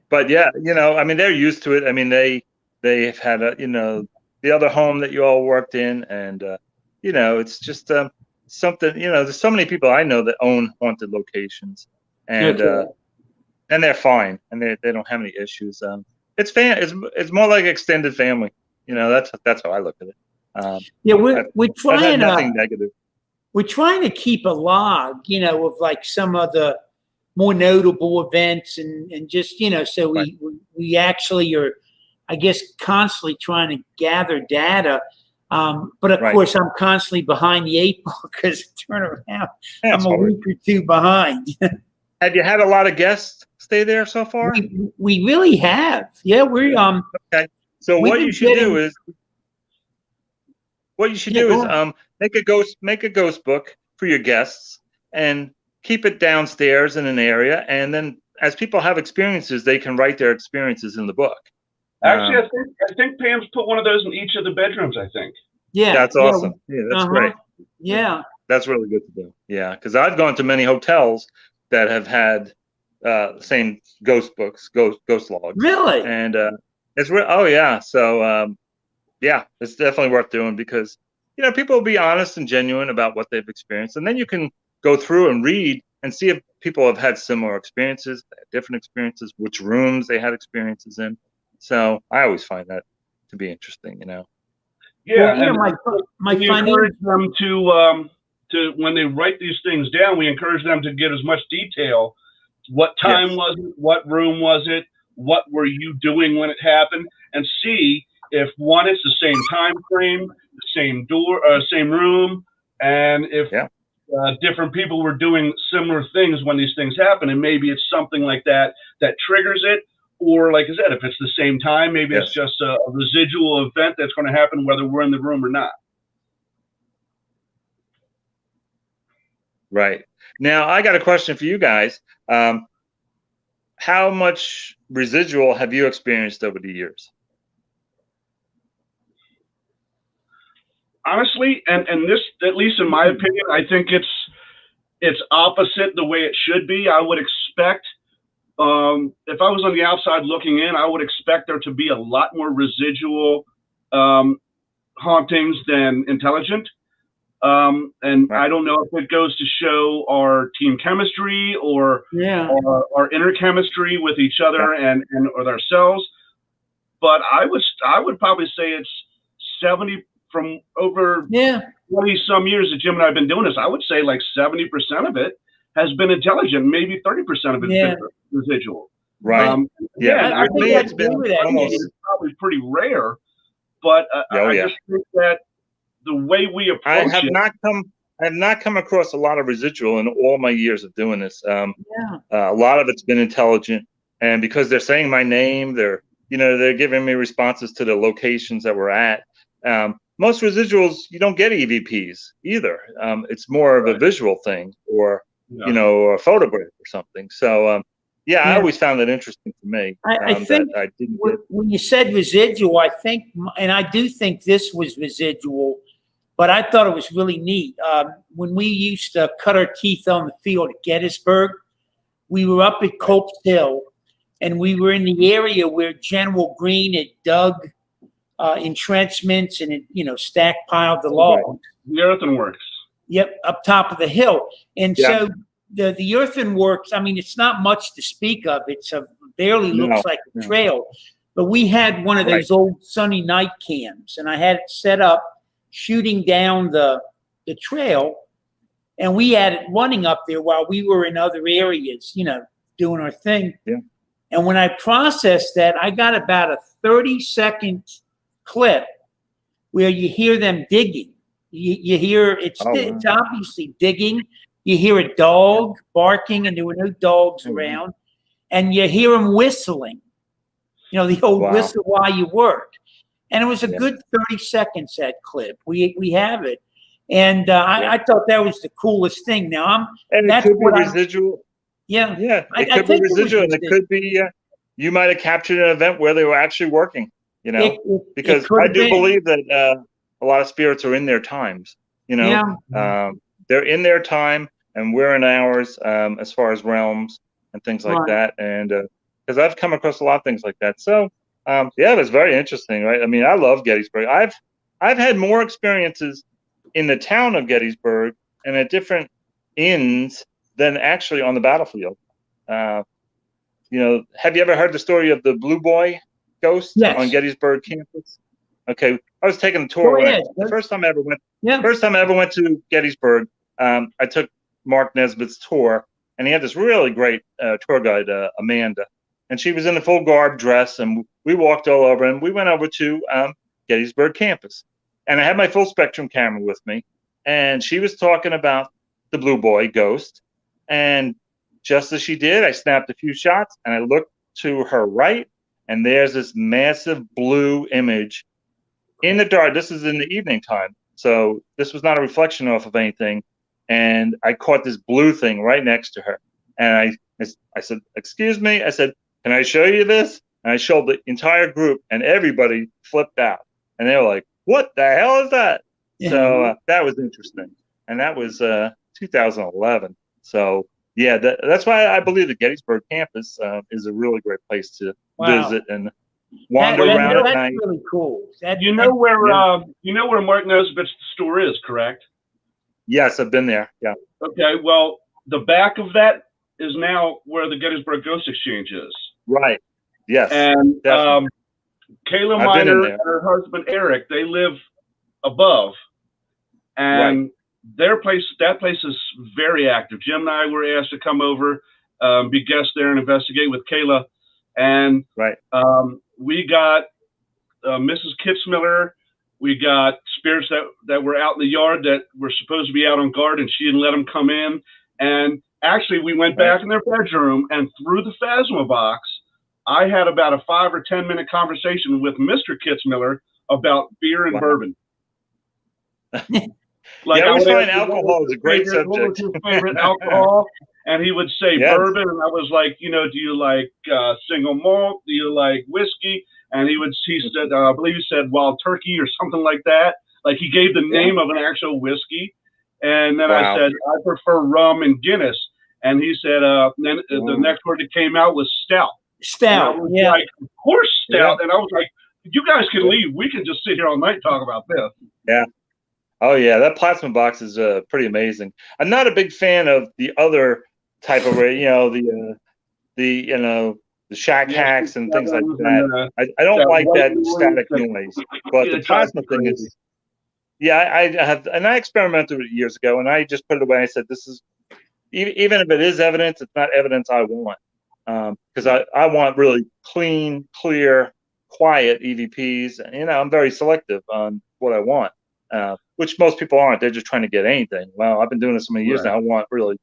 But they're used to it. I mean, they've had the other home that you all worked in, and it's just something. There's so many people I know that own haunted locations, and they're fine, and they don't have any issues. It's more like extended family. That's how I look at it. We're trying nothing negative. We're trying to keep a log, of like some of the more notable events, and just so we actually are, I guess, constantly trying to gather data. But of course, I'm constantly behind the 8 ball because turn around, I'm a week or two behind. Have you had a lot of guests stay there so far? We really have. Yeah, we're okay. So what you should do is make a ghost book for your guests and keep it downstairs in an area, and then as people have experiences, they can write their experiences in the book. Actually, I think Pam's put one of those in each of the bedrooms, I think. Yeah. That's awesome. Yeah, that's great. Yeah. That's really good to do. Yeah, because I've gone to many hotels that have had the same ghost books, ghost logs. Really? And it's real. Oh yeah. So yeah, it's definitely worth doing because people will be honest and genuine about what they've experienced, and then you can go through and read and see if people have had similar experiences, different experiences, which rooms they had experiences in. So I always find that to be interesting. Yeah, well, and we encourage them to when they write these things down, we encourage them to get as much detail. What time was it? What room was it? What were you doing when it happened? And see if one, it's the same time frame, the same door, same room, and if different people were doing similar things when these things happen, and maybe it's something like that triggers it. Or like I said, if it's the same time, maybe it's just a residual event that's going to happen whether we're in the room or not. Right. Now, I got a question for you guys. How much residual have you experienced over the years? Honestly, and this, at least in my opinion, I think it's opposite the way it should be. I would expect, if I was on the outside looking in, I would expect there to be a lot more residual hauntings than intelligent. And I don't know if it goes to show our team chemistry or our inner chemistry with each other and with ourselves. But I would probably say it's 70 from over 20 some years that Jim and I have been doing this. I would say like 70% of it has been intelligent, maybe 30% of it's been residual. Right. I think it's probably pretty rare, but I just think that the way we approach I have not come across a lot of residual in all my years of doing this. A lot of it's been intelligent, and because they're saying my name, they're giving me responses to the locations that we're at. Most residuals, you don't get EVPs either. It's more of a visual thing, or a photograph or something. So I always found that interesting to me. I think that I didn't when you said residual, I think, and I do think this was residual, but I thought it was really neat. When we used to cut our teeth on the field at Gettysburg, we were up at Culp's Hill, and we were in the area where General Greene had dug entrenchments and it, stackpiled the logs. The earthworks. Yep, up top of the hill. And so the earthworks, I mean, it's not much to speak of. It's barely looks like a trail. But we had one of those old sunny night cams, and I had it set up shooting down the trail, and we had it running up there while we were in other areas, doing our thing. Yeah. And when I processed that, I got about a 30-second clip where you hear them digging. You hear it's obviously digging. You hear a dog barking, and there were no dogs around, and you hear them whistling. The old whistle while you work. And it was a good 30 seconds, that clip. We have it. And I thought that was the coolest thing. Now it could be residual. Yeah. It could be residual, and it could be you might have captured an event where they were actually working, because I do believe that a lot of spirits are in their times, they're in their time and we're in ours, as far as realms and things like that. And because I've come across a lot of things like that. So it's very interesting, right? I mean, I love Gettysburg. I've had more experiences in the town of Gettysburg and at different inns than actually on the battlefield. Have you ever heard the story of the Blue Boy ghost on Gettysburg campus? Okay, I was taking a tour. The first time I ever went to Gettysburg, I took Mark Nesbitt's tour, and he had this really great tour guide, Amanda, and she was in a full garb dress, and we walked all over, and we went over to Gettysburg campus, and I had my full spectrum camera with me, and she was talking about the Blue Boy ghost, and just as she did, I snapped a few shots, and I looked to her right, and there's this massive blue image in the dark. This is in the evening time, so this was not a reflection off of anything. and I caught this blue thing right next to her. And I said, "Excuse me," I said, "Can I show you this?" And I showed the entire group, and everybody flipped out. And they were like, "What the hell is that?" Yeah. So that was interesting. And that was 2011. So, yeah, that's why I believe the Gettysburg campus is a really great place to visit and wander around at night. That's really cool. You know where Mark Nosevich's store is, correct? Yes, I've been there. Yeah. Okay. Well, the back of that is now where the Gettysburg Ghost Exchange is. Right. Yes. And Kayla Miner and her husband Eric, they live above, and that place is very active. Jim and I were asked to come over, be guests there and investigate with Kayla, and we got Mrs. Kitzmiller. We got spirits that were out in the yard that were supposed to be out on guard, and she didn't let them come in. And actually, we went back in their bedroom, and through the Phasma box, I had about a 5 or 10 minute conversation with Mr. Kitzmiller about beer and bourbon. Like, I always find alcohol is a great subject. What was his favorite alcohol? And he would say bourbon, and I was like, do you like single malt? Do you like whiskey? And he said, I believe he said Wild Turkey or something like that. Like, he gave the name of an actual whiskey. And then I said, I prefer rum and Guinness. And he said, then the next word that came out was stout. Stout, like, of course, stout. And I was like, you guys can leave. We can just sit here all night and talk about this. Yeah. Oh, yeah. That plasma box is pretty amazing. I'm not a big fan of the other type of, the shack hacks and things like that. I don't like that static noise. But the plasma thing is, I experimented with it years ago, and I just put it away. I said, this is, even if it is evidence, it's not evidence I want. Because I want really clean, clear, quiet EVPs. And, I'm very selective on what I want, which most people aren't. They're just trying to get anything. Well, I've been doing this so many years now. I want really,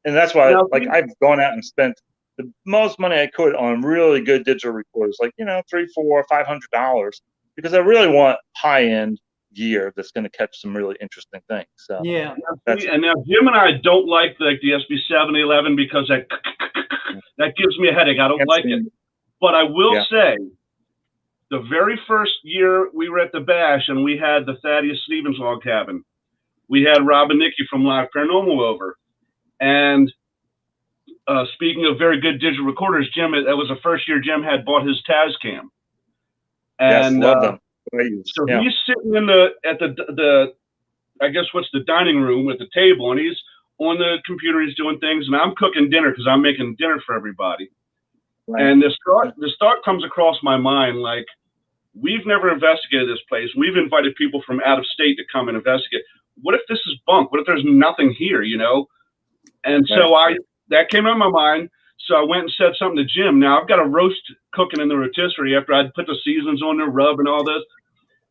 and that's why I've gone out and spent the most money I could on really good digital recorders, like, $300, $400, $500, because I really want high-end gear that's going to catch some really interesting things. So and now Jim and I don't like the SB711 because that gives me a headache. I don't like it. But I will say, the very first year we were at the Bash and we had the Thaddeus Stevens log cabin, we had Rob and Nikki from Live Paranormal over. And speaking of very good digital recorders, that was the first year Jim had bought his Tascam. And love them. So he's sitting at the I guess what's the dining room with the table, and he's on the computer, he's doing things, and I'm cooking dinner because I'm making dinner for everybody. And this thought comes across my mind, like, we've never investigated this place. We've invited people from out of state to come and investigate. What if this is bunk? What if there's nothing here, And so that came in my mind. So I went and said something to Jim. Now I've got a roast cooking in the rotisserie after I'd put the seasons on there, rub and all this.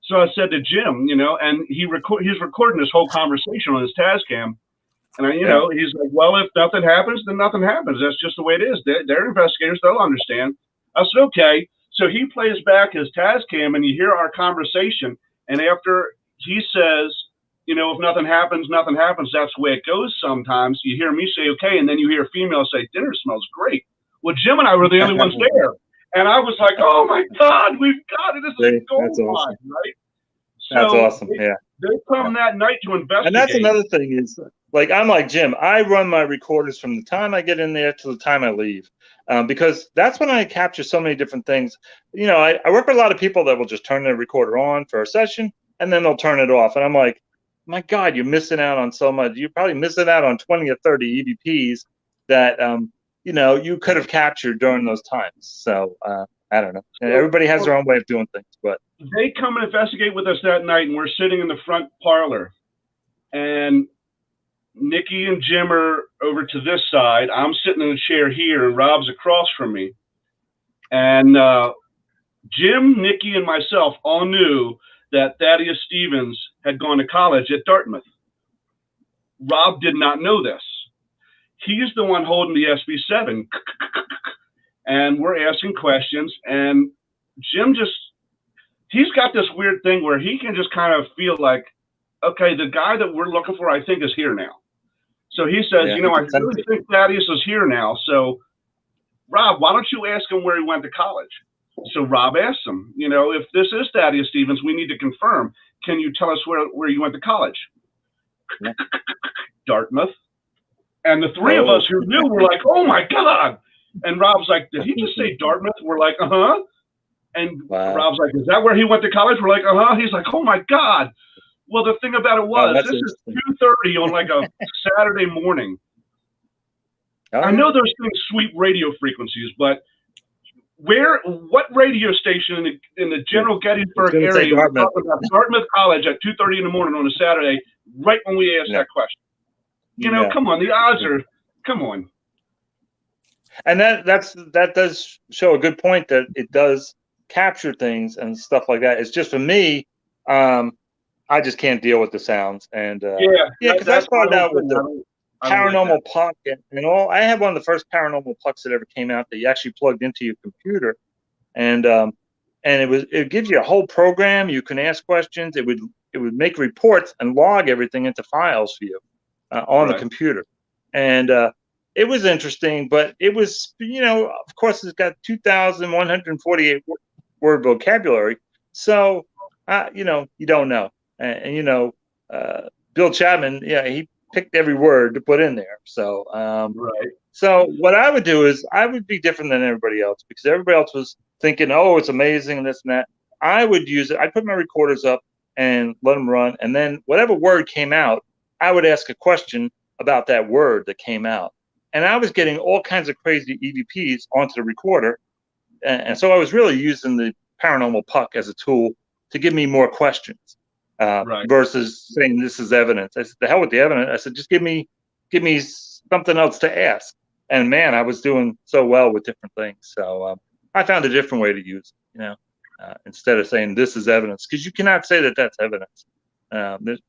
So I said to Jim, and he's recording this whole conversation on his Tascam. And he's like, well, if nothing happens, then nothing happens. That's just the way it is. They're investigators. They'll understand. I said, okay. So he plays back his Tascam, and you hear our conversation. And after he says, if nothing happens, nothing happens. That's the way it goes sometimes. You hear me say, okay, and then you hear a female say, dinner smells great. Well, Jim and I were the only ones there. And I was like, oh, my God, we've got it. This is a gold mine, right? So that's awesome, They come that night to investigate. And that's another thing is, like, I'm like Jim. I run my recorders from the time I get in there to the time I leave, because that's when I capture so many different things. I work with a lot of people that will just turn their recorder on for a session, and then they'll turn it off. And I'm like, my God, you're missing out on so much. You're probably missing out on 20 or 30 EVPs that, you could have captured during those times. So I don't know. Everybody has their own way of doing things, but they come and investigate with us that night, and we're sitting in the front parlor, and Nikki and Jim are over to this side. I'm sitting in a chair here, and Rob's across from me. And Jim, Nikki, and myself all knew that Thaddeus Stevens had gone to college at Dartmouth. Rob did not know this. He's the one holding the SB7. And we're asking questions. And Jim he's got this weird thing where he can just kind of feel like, okay, the guy that we're looking for, I think, is here now. So he says, Yeah, you know, I really think Thaddeus is here now. So, Rob, why don't you ask him where he went to college? So Rob asks him, you know, if this is Thaddeus Stevens, we need to confirm. Can you tell us where you went to college? Yeah. Dartmouth. And the three of us who knew were like, oh my God. And Rob's like, did he just say Dartmouth? We're like, uh-huh. And Rob's like, is that where he went to college? We're like, uh-huh. He's like, oh my God. Well, the thing about it was, this is 2:30 on like a Saturday morning. I know there's things sweep radio frequencies, but what radio station in the general Gettysburg area was talking about Dartmouth College at 2:30 in the morning on a Saturday, right when we asked that question? You know, come on, the odds are, come on. And that does show a good point, that it does capture things and stuff like that. It's just, for me, I just can't deal with the sounds. And because I started out with the Paranormal Puck and all. I had one of the first Paranormal Pucks that ever came out that you actually plugged into your computer, and it gives you a whole program. You can ask questions. It would make reports and log everything into files for you on the computer, and it was interesting. But it was, of course, it's got 2,148 word vocabulary, so you don't know. And Bill Chapman, he picked every word to put in there. So so what I would do is I would be different than everybody else, because everybody else was thinking, oh, it's amazing and this and that. I would use it. I'd put my recorders up and let them run, and then whatever word came out, I would ask a question about that word that came out. And I was getting all kinds of crazy EVPs onto the recorder, and so I was really using the Paranormal Puck as a tool to give me more questions. Versus saying this is evidence. I said, the hell with the evidence. I said, just give me something else to ask. And man, I was doing so well with different things. So I found a different way to use it, instead of saying this is evidence, because you cannot say that that's evidence.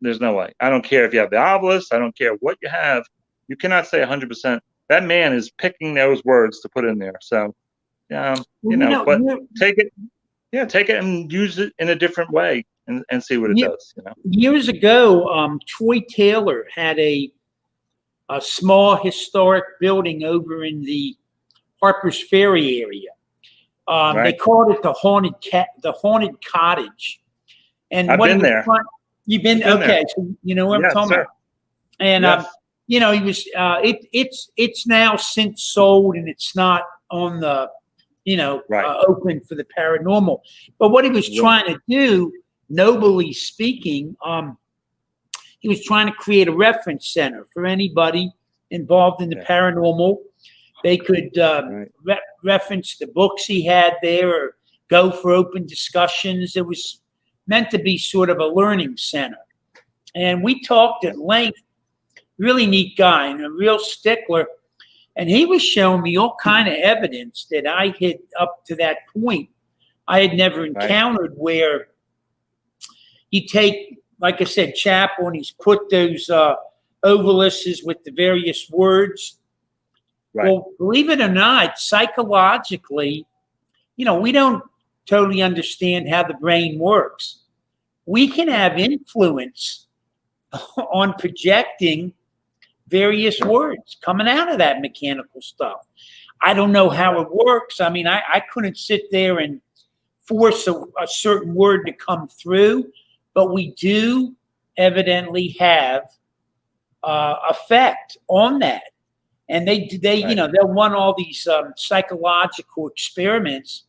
There's no way. I don't care if you have the obelisk. I don't care what you have. You cannot say 100%. That man is picking those words to put in there. So, but take it and use it in a different way. And see what it does. Years ago, Troy Taylor had a small historic building over in the Harper's Ferry area. They called it the haunted cottage. And I've been there. You've been okay? So you know what I'm talking about. And he was. It's now since sold, and it's not on the open for the paranormal. But what he was trying to do, nobly speaking, he was trying to create a reference center for anybody involved in the paranormal. They could reference the books he had there, or go for open discussions. It was meant to be sort of a learning center. And we talked at length. Really neat guy and a real stickler. And he was showing me all kind of evidence that I had, up to that point, I had never encountered, where you take, like I said, Chapel, and he's put those obelisks with the various words. Well, believe it or not, psychologically, we don't totally understand how the brain works. We can have influence on projecting various words coming out of that mechanical stuff. I don't know how it works. I mean, I couldn't sit there and force a certain word to come through, but we do evidently have effect on that. And they'll run all these psychological experiments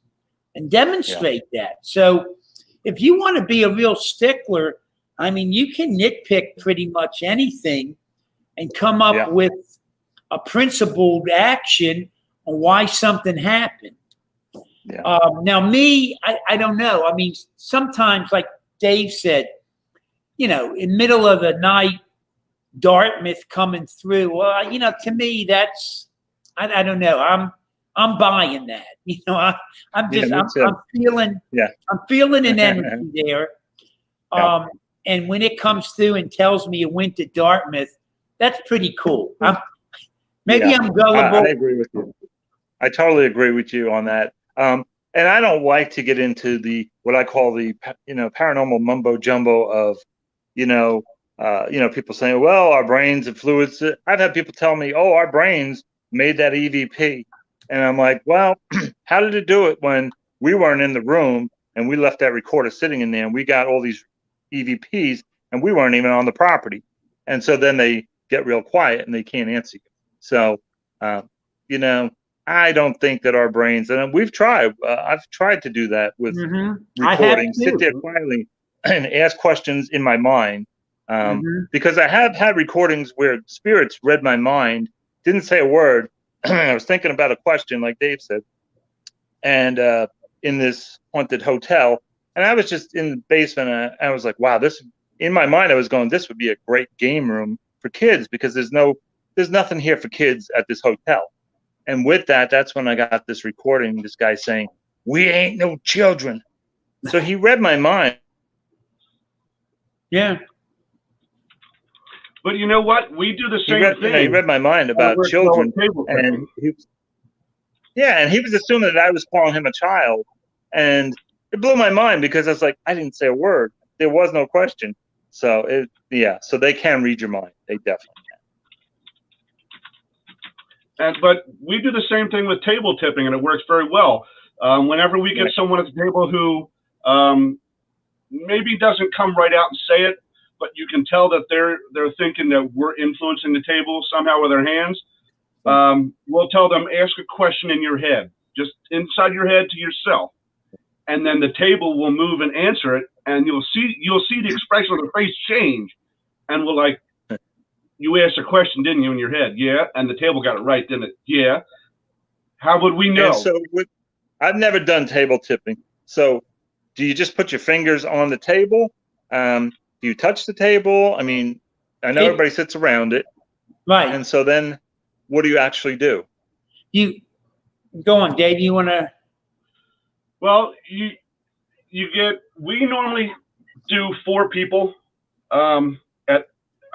and demonstrate that. So if you want to be a real stickler, I mean, you can nitpick pretty much anything and come up with a principled action on why something happened. Now, me, I don't know. I mean, sometimes, like Dave said, in middle of the night, Dartmouth coming through. Well, to me, that's, I don't know. I'm buying that. I'm feeling an energy there. And when it comes through and tells me it went to Dartmouth, that's pretty cool. I'm gullible. I agree with you. I totally agree with you on that. And I don't like to get into what I call the paranormal mumbo jumbo of people saying, well, our brains and fluids. I've had people tell me, oh, our brains made that EVP. And I'm like, well, how did it do it when we weren't in the room and we left that recorder sitting in there and we got all these EVPs and we weren't even on the property? And so then they get real quiet and they can't answer you. So, I don't think that our brains, and we've tried, I've tried to do that with recording, sit there quietly and ask questions in my mind. Because I have had recordings where spirits read my mind, didn't say a word. I was thinking about a question, like Dave said, and in this haunted hotel, and I was just in the basement, and I was like, wow, this, in my mind, I was going, this would be a great game room for kids, because there's nothing here for kids at this hotel. And with that, that's when I got this recording, this guy saying, we ain't no children. So he read my mind. Yeah. But you know what? We do the same thing. He read my mind about children. And he was assuming that I was calling him a child. And it blew my mind, because I was like, I didn't say a word. There was no question. So, so they can read your mind. They definitely can. But we do the same thing with table tipping, and it works very well. Whenever we get someone at the table who maybe doesn't come right out and say it, but you can tell that they're thinking that we're influencing the table somehow with our hands, we'll tell them, ask a question in your head, just inside your head to yourself. And then the table will move and answer it, and you'll see the expression on the face change. And we're like, you asked a question, didn't you, in your head? Yeah. And the table got it right, didn't it? Yeah. How would we know? And so I've never done table tipping. So do you just put your fingers on the table? Do you touch the table? I mean, I know everybody sits around it. Right. And so then what do you actually do? You go on, Dave. You want to? Well, we normally do 4 people.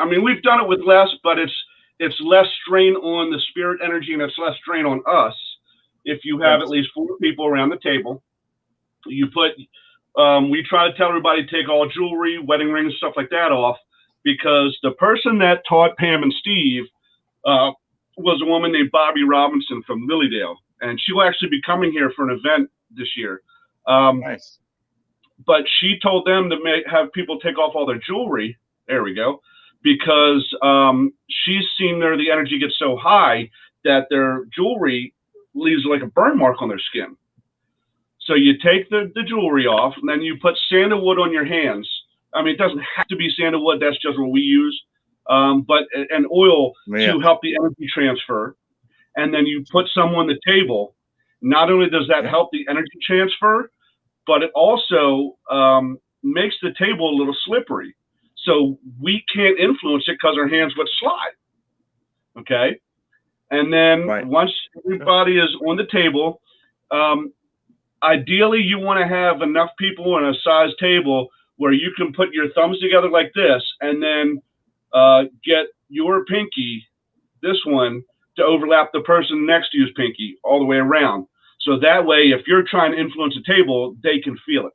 We've done it with less, but it's less strain on the spirit energy, and it's less strain on us. If you have at least 4 people around the table, you put, we try to tell everybody to take all jewelry, wedding rings, stuff like that off, because the person that taught Pam and Steve was a woman named Bobby Robinson from Lilydale, and she will actually be coming here for an event this year. Nice. But she told them to have people take off all their jewelry. There we go. Because she's seen the energy gets so high that their jewelry leaves like a burn mark on their skin. So you take the jewelry off, and then you put sandalwood on your hands. I mean, it doesn't have to be sandalwood. That's just what we use. But an oil to help the energy transfer. And then you put some on the table. Not only does that help the energy transfer, but it also makes the table a little slippery. So we can't influence it because our hands would slide. Okay. And then once everybody is on the table, ideally you want to have enough people on a size table where you can put your thumbs together like this, and then get your pinky, this one, to overlap the person next to you's pinky all the way around. So that way, if you're trying to influence a table, they can feel it.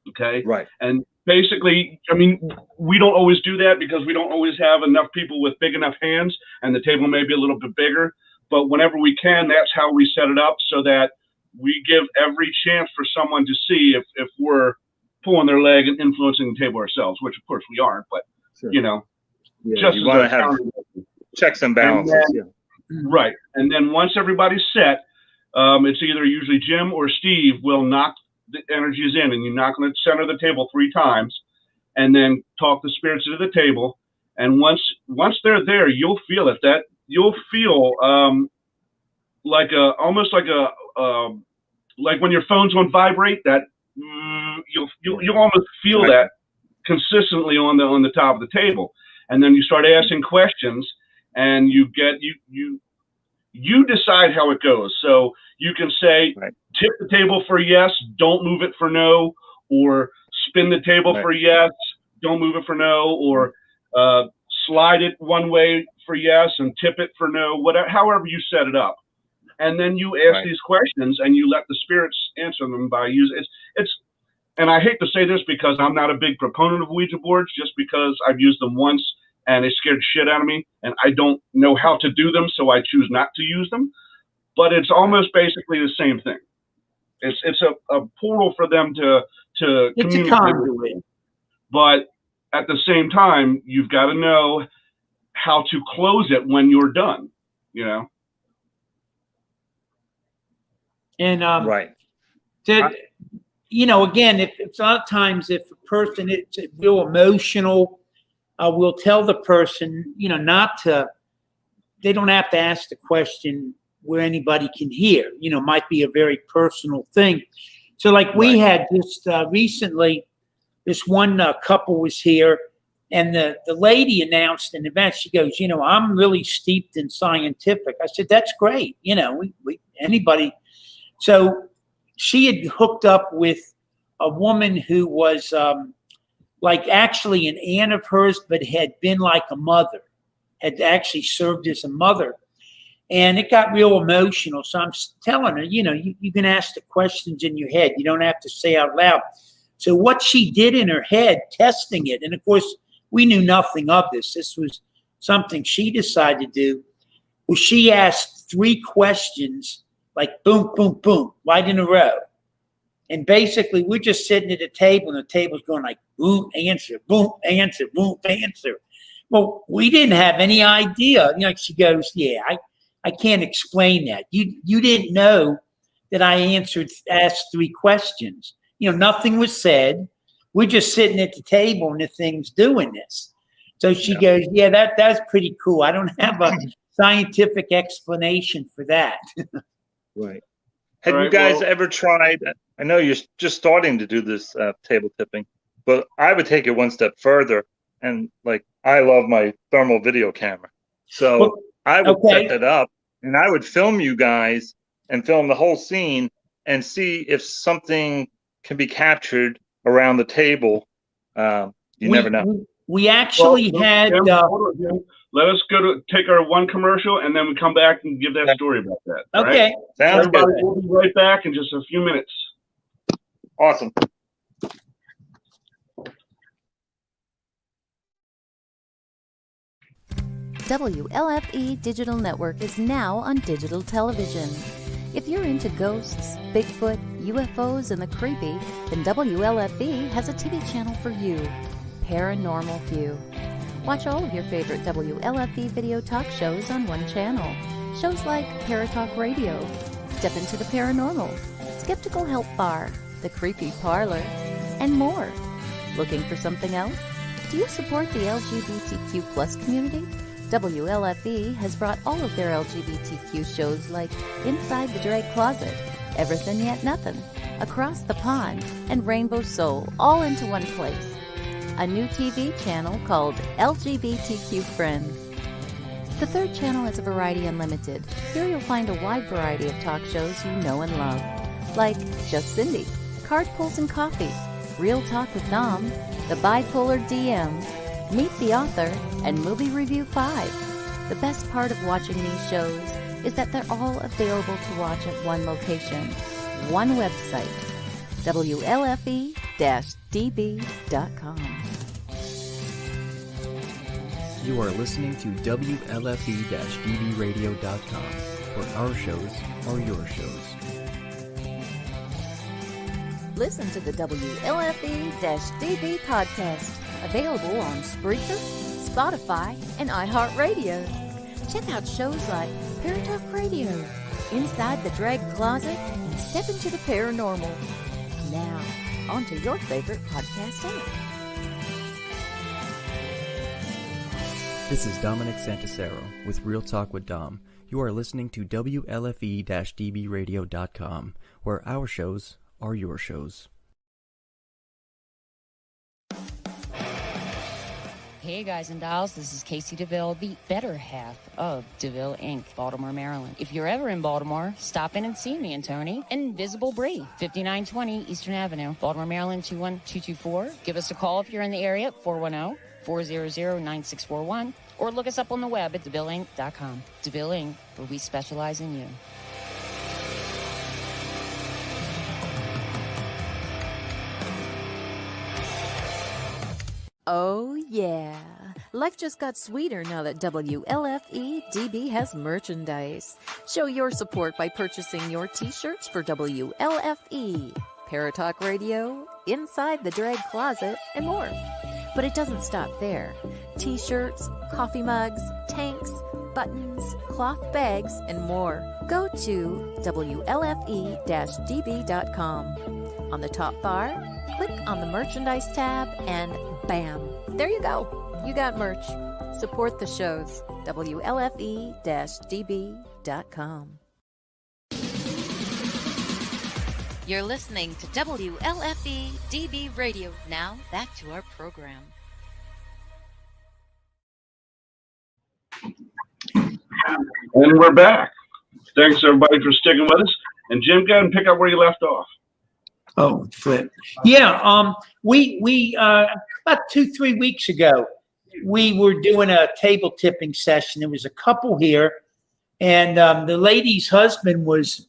Okay. Right. And basically, I mean, we don't always do that because we don't always have enough people with big enough hands, and the table may be a little bit bigger. But whenever we can, that's how we set it up, so that we give every chance for someone to see if we're pulling their leg and influencing the table ourselves, which of course we aren't. But just you want to have checks and balances. Right. And then once everybody's set, it's either usually Jim or Steve will knock the energies in, and you knock on the center of the table 3 times, and then talk the spirits into the table. And once they're there, you'll feel it. That you'll feel like when your phone's on vibrate. That you'll almost feel that consistently on the top of the table. And then you start asking questions, and you decide how it goes. So you can say, tip the table for yes, don't move it for no, or spin the table for yes, don't move it for no, or slide it one way for yes and tip it for no, whatever, however you set it up. And then you ask these questions, and you let the spirits answer them by using it's and I hate to say this because I'm not a big proponent of Ouija boards, just because I've used them once and it scared shit out of me, and I don't know how to do them, so I choose not to use them. But it's almost basically the same thing. It's a portal for them to It's a conduit. But at the same time, you've got to know how to close it when you're done, you know? And right. You know, again, if a lot of times if a person is real emotional, we'll tell the person, you know, not to. They don't have to ask the question where anybody can hear. You know, might be a very personal thing. So, like we had just recently, this one couple was here, and the lady announced an event. She goes, you know, I'm really steeped in scientific. I said, that's great. You know, we anybody. So she had hooked up with a woman who was like actually an aunt of hers, but had been like a mother, had actually served as a mother. And it got real emotional. So I'm telling her, you know, you can ask the questions in your head. You don't have to say out loud. So what she did in her head, testing it, and of course, we knew nothing of this. This was something she decided to do, was she asked 3 questions, like boom, boom, boom, right in a row. And basically, we're just sitting at a table, and the table's going like, boom, answer, boom, answer, boom, answer. Well, we didn't have any idea. You know, she goes, yeah, I can't explain that. You didn't know that I asked 3 questions. You know, nothing was said. We're just sitting at the table, and the thing's doing this. So she goes, yeah, that's pretty cool. I don't have a scientific explanation for that. Right. Have you guys ever tried? I know you're just starting to do this table tipping, but I would take it one step further. And like, I love my thermal video camera. So I would set it up and I would film you guys and film the whole scene and see if something can be captured around the table. You never know. We actually had. Let us take our one commercial, and then we come back and give that story about that. Okay. Right? Sounds good. We'll be right back in just a few minutes. Awesome. WLFE Digital Network is now on digital television. If you're into ghosts, Bigfoot, UFOs, and the creepy, then WLFE has a TV channel for you, Paranormal View. Watch all of your favorite WLFE video talk shows on one channel. Shows like Paratalk Radio, Step Into the Paranormal, Skeptical Help Bar, The Creepy Parlor, and more. Looking for something else? Do you support the LGBTQ plus community? WLFE has brought all of their LGBTQ shows like Inside the Drag Closet, Everything Yet Nothing, Across the Pond, and Rainbow Soul all into one place. A new TV channel called LGBTQ Friends. The third channel is Variety Unlimited. Here you'll find a wide variety of talk shows you know and love, like Just Cindy, Card Pulls and Coffee, Real Talk with Dom, The Bipolar DMs, Meet the Author, and Movie Review 5. The best part of watching these shows is that they're all available to watch at one location, one website, WLFE-DB.com. You are listening to WLFE-DBradio.com, where our shows are your shows. Listen to the WLFE-DB podcast, available on Spreaker, Spotify, and iHeartRadio. Check out shows like Paratalk Radio, Inside the Drag Closet, and Step Into the Paranormal. Now, on to your favorite podcast app. This is Dominic Santasero with Real Talk with Dom. You are listening to WLFE-DBradio.com, where our shows are your shows. Hey guys and dolls, this is Casey DeVille, the better half of DeVille Inc., Baltimore, Maryland. If you're ever in Baltimore, stop in and see me and Tony. Invisible Bree, 5920 Eastern Avenue, Baltimore, Maryland, 21224. Give us a call if you're in the area at 410-400-9641, or look us up on the web at DeVilleInc.com. DeVille Inc., where we specialize in you. Oh, yeah. Life just got sweeter now that WLFE DB has merchandise. Show your support by purchasing your t-shirts for WLFE, Paratalk Radio, Inside the Drag Closet, and more. But it doesn't stop there. T-shirts, coffee mugs, tanks, buttons, cloth bags, and more. Go to WLFE-DB.com. On the top bar, click on the merchandise tab and bam, there you go. You got merch. Support the shows. WLFE-DB.com. You're listening to WLFE DB Radio. Now, back to our program. And we're back. Thanks, everybody, for sticking with us. And Jim, go ahead and pick up where you left off. Oh, flip. Yeah, we about 2-3 weeks ago, we were doing a table tipping session. There was a couple here, and the lady's husband was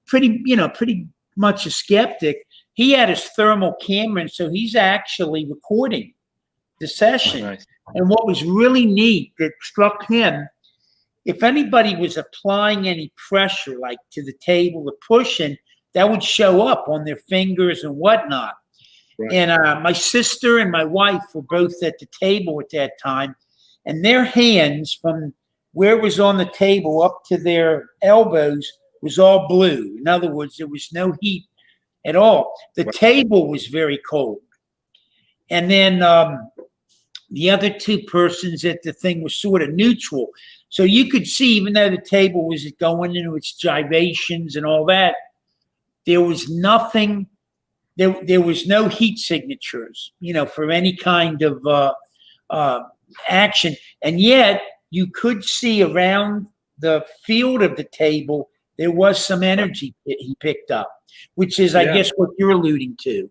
pretty much a skeptic. He had his thermal camera, and so he's actually recording the session. Nice. And what was really neat that struck him, if anybody was applying any pressure, like to the table, the pushing, that would show up on their fingers and whatnot. Right. And my sister and my wife were both at the table at that time, and their hands from where it was on the table up to their elbows was all blue. In other words, there was no heat at all. The table was very cold. And then the other two persons at the thing were sort of neutral. So you could see, even though the table was going into its gyrations and all that, there was nothing, there was no heat signatures, for any kind of action. And yet you could see around the field of the table, there was some energy that he picked up, which is, I guess, what you're alluding to.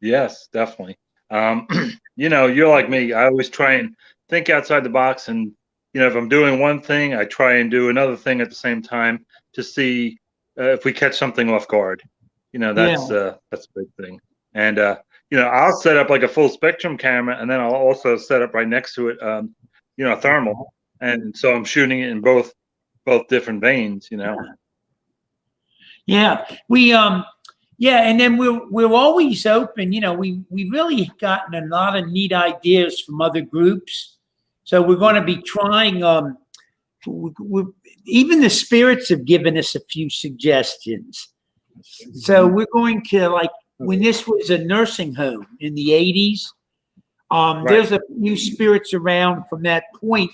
Yes, definitely. You're like me. I always try and think outside the box. And, if I'm doing one thing, I try and do another thing at the same time to see if we catch something off guard. That's a big thing. And, I'll set up like a full spectrum camera, and then I'll also set up right next to it, a thermal. And so I'm shooting it in both different veins, Yeah, and then we're always open. We really gotten a lot of neat ideas from other groups, so we're going to be trying. Even the spirits have given us a few suggestions. So we're going to, like, when this was a nursing home in the 80s, there's a few spirits around from that point,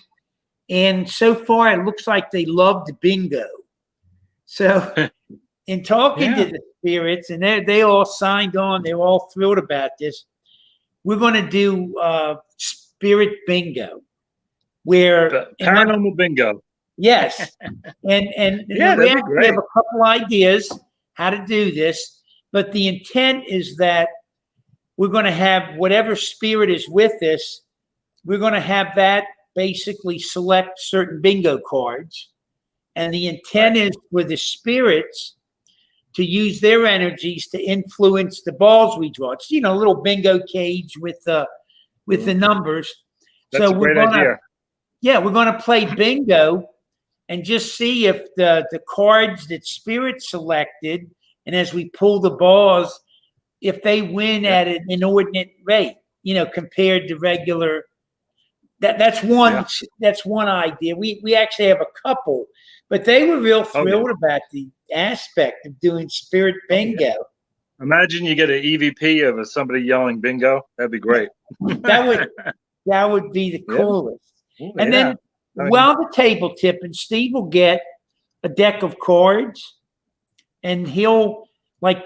and so far it looks like they loved bingo. So in talking to the spirits, and they all signed on, they're all thrilled about this. We're going to do spirit bingo, where paranormal bingo. Yes, and we actually have a couple ideas how to do this, but the intent is that we're going to have whatever spirit is with us, we're going to have that basically select certain bingo cards, and the intent is for the spirits to use their energies to influence the balls we draw. It's, a little bingo cage with the numbers. That's a great idea. Yeah, we're going to play bingo and just see if the cards that spirit selected, and as we pull the balls, if they win at an inordinate rate, compared to regular. That's one idea. We actually have a couple, but they were real thrilled about the aspect of doing spirit bingo. Imagine you get an EVP of somebody yelling bingo. That'd be great. That would be the coolest. And then while the table tipping, Steve will get a deck of cards, and he'll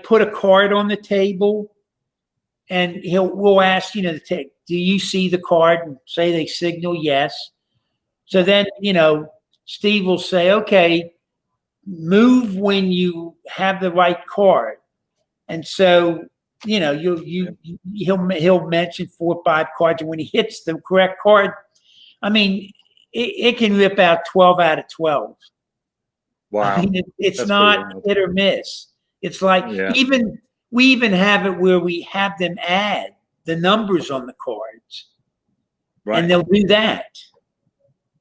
put a card on the table, and we'll ask, do you see the card? And say they signal yes. So then, Steve will say, okay, move when you have the right card. And so, he'll mention 4 or 5 cards, and when he hits the correct card, I mean, it can rip out 12 out of 12. Wow. I mean, it's not hit or miss. It's like we even have it where we have them add the numbers on the cards, Right. and they'll do that.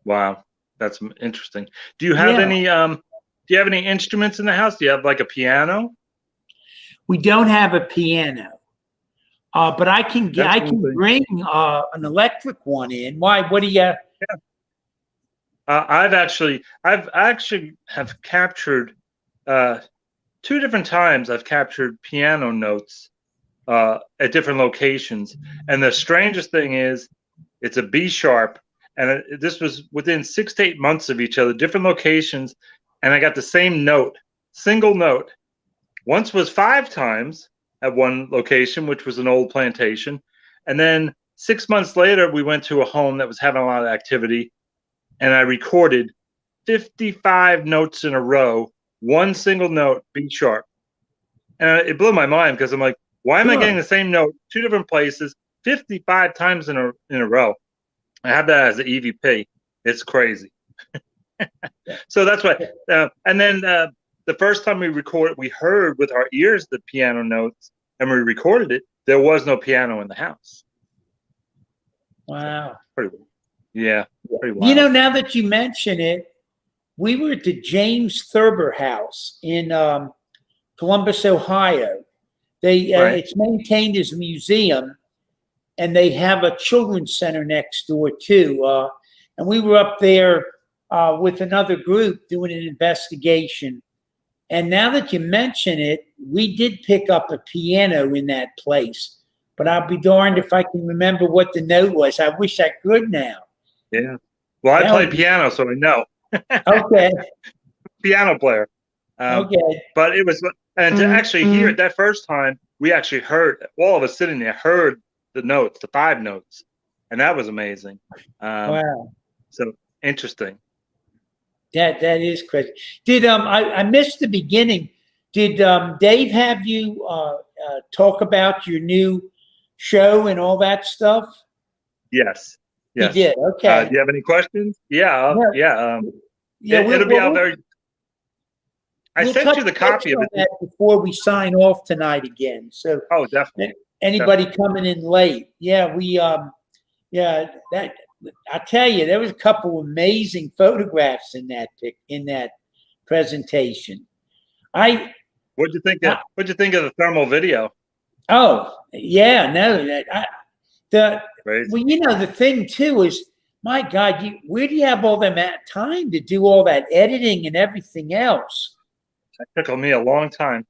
Wow, that's interesting. Do you have any? Do you have any instruments in the house? Do you have like a piano? We don't have a piano, but I can bring an electric one in. Why? What do you? Yeah. I've actually have captured 2 different times. I've captured piano notes at different locations, and the strangest thing is, it's a B sharp, and this was within 6 to 8 months of each other, different locations, and I got the same note, single note. Once was 5 times at one location, which was an old plantation, and then 6 months later, we went to a home that was having a lot of activity, and I recorded 55 notes in a row, one single note, B sharp. And it blew my mind because I'm like, why am I getting the same note 2 different places 55 times in a row? I have that as an EVP. It's crazy. So that's why. And then the first time we heard with our ears the piano notes, and we recorded it. There was no piano in the house. Wow. Pretty wild. Yeah. Pretty wild. You know, now that you mention it, we were at the James Thurber House in Columbus, Ohio. It's maintained as a museum, and they have a children's center next door too. And we were up there with another group doing an investigation. And now that you mention it, we did pick up a piano in that place. But I'll be darned if I can remember what the note was. I wish I could now. Yeah. Well, I play piano, so I know. Okay. Piano player. Okay. But it was, and to actually hear it that first time, we actually heard, all of us sitting there heard the notes, the 5 notes. And that was amazing. Wow. So interesting. That is crazy. Did I missed the beginning? Did Dave have you talk about your new show and all that stuff? Yes. He did. Okay. Do you have any questions? Yeah. It'll be out very. I sent you the copy of it before we sign off tonight again. So. Oh, definitely. Anybody coming in late? Yeah, that. I tell you, there was a couple of amazing photographs in that presentation. What'd you think of the thermal video? Oh yeah, no, Crazy. you know, the thing too is, my God, where do you have all that time to do all that editing and everything else? That took me a long time.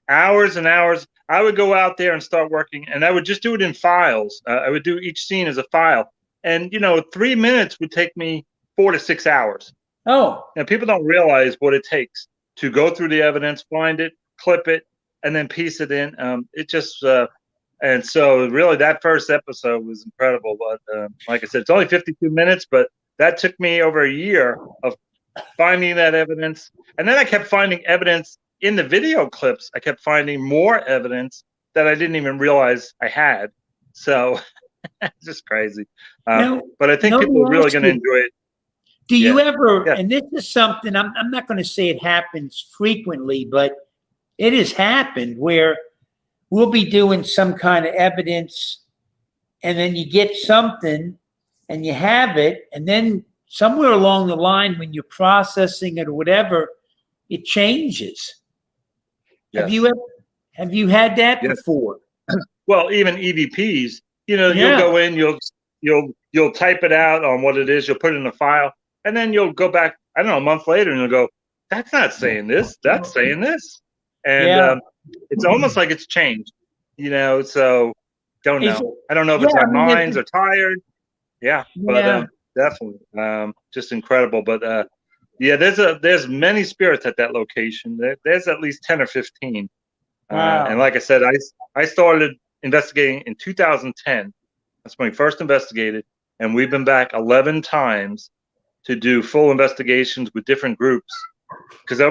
Hours and hours. I would go out there and start working, and I would just do it in files. I would do each scene as a file. And, 3 minutes would take me 4 to 6 hours. Oh. And people don't realize what it takes to go through the evidence, find it, clip it, and then piece it in. And so really that first episode was incredible. But like I said, it's only 52 minutes, but that took me over a year of finding that evidence. And then I kept finding evidence in the video clips. I kept finding more evidence that I didn't even realize I had. So it's just crazy. But I think people are really going to enjoy it. Do you ever, and this is something, I'm not going to say it happens frequently, but it has happened where we'll be doing some kind of evidence, and then you get something and you have it, and then somewhere along the line when you're processing it or whatever, it changes. Yes. Have you had that before? Well, even EVPs, you'll go in, you'll type it out on what it is, you'll put it in a file, and then you'll go back, I don't know, a month later, and you'll go, that's not saying this, that's saying this. And it's almost like it's changed, so don't know. I don't know if it's our minds are tired. But definitely just incredible. But there's many spirits at that location. There's at least 10 or 15. Wow. And like I said, I started investigating in 2010. That's when we first investigated, and we've been back 11 times to do full investigations with different groups. Because I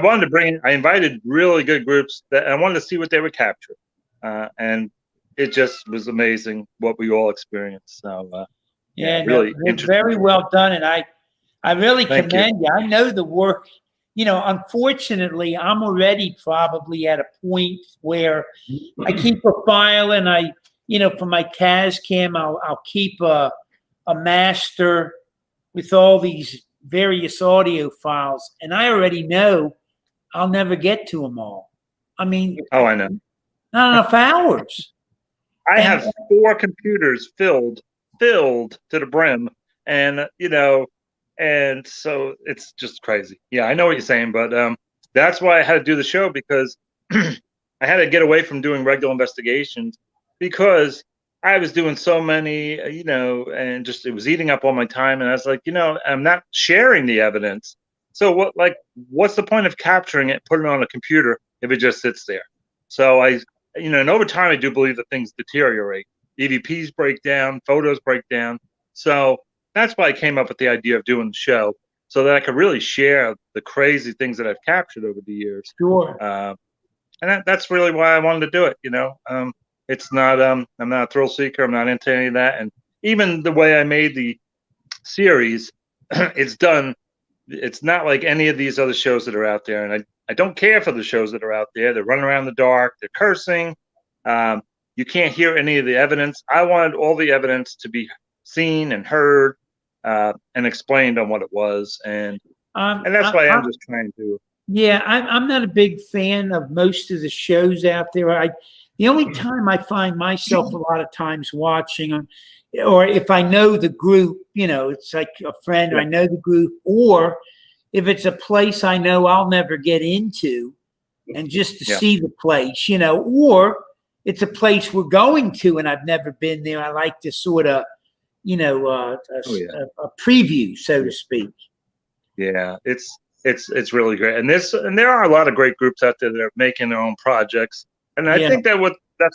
invited really good groups that I wanted to see what they would capture. And it just was amazing what we all experienced. So, really interesting. Very well done. And I really commend you. I know the work, unfortunately, I'm already probably at a point where I keep a file and I for my CAS cam, I'll keep a master with all these various audio files, and I already know I'll never get to them all. I mean, I know. Not enough hours. I have 4 computers filled to the brim, and and so it's just crazy. Yeah, I know what you're saying, but that's why I had to do the show, because I had to get away from doing regular investigations, because I was doing so many, and just it was eating up all my time. And I was like, I'm not sharing the evidence. So what's the point of capturing it, putting it on a computer if it just sits there? So and over time, I do believe that things deteriorate. EVPs break down, photos break down. So that's why I came up with the idea of doing the show, so that I could really share the crazy things that I've captured over the years. Sure. And that's really why I wanted to do it. It's not, I'm not a thrill seeker. I'm not into any of that. And even the way I made the series, it's not like any of these other shows that are out there. And I don't care for the shows that are out there. They're running around in the dark. They're cursing. You can't hear any of the evidence. I wanted all the evidence to be seen and heard and explained on what it was. And that's why I'm just trying to. Yeah, I'm not a big fan of most of the shows out there. The only time I find myself a lot of times watching, or if I know the group, it's like a friend, I know the group, or if it's a place I know I'll never get into, and just to see the place, or it's a place we're going to and I've never been there. I like to sort of, a preview, so to speak. Yeah, it's really great, and there are a lot of great groups out there that are making their own projects, and I think that's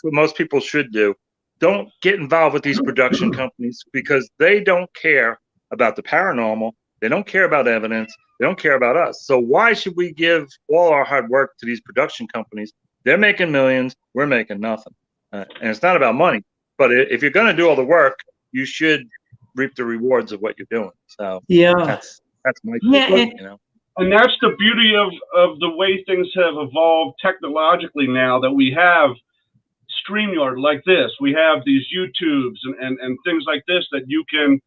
what most people should do. Don't get involved with these production companies, because they don't care about the paranormal. They don't care about evidence. They don't care about us. So why should we give all our hard work to these production companies? They're making millions. We're making nothing, and it's not about money. But if you're going to do all the work, you should reap the rewards of what you're doing. So that's my And that's the beauty of the way things have evolved technologically now, that we have StreamYard like this. We have these YouTubes and things like this that you can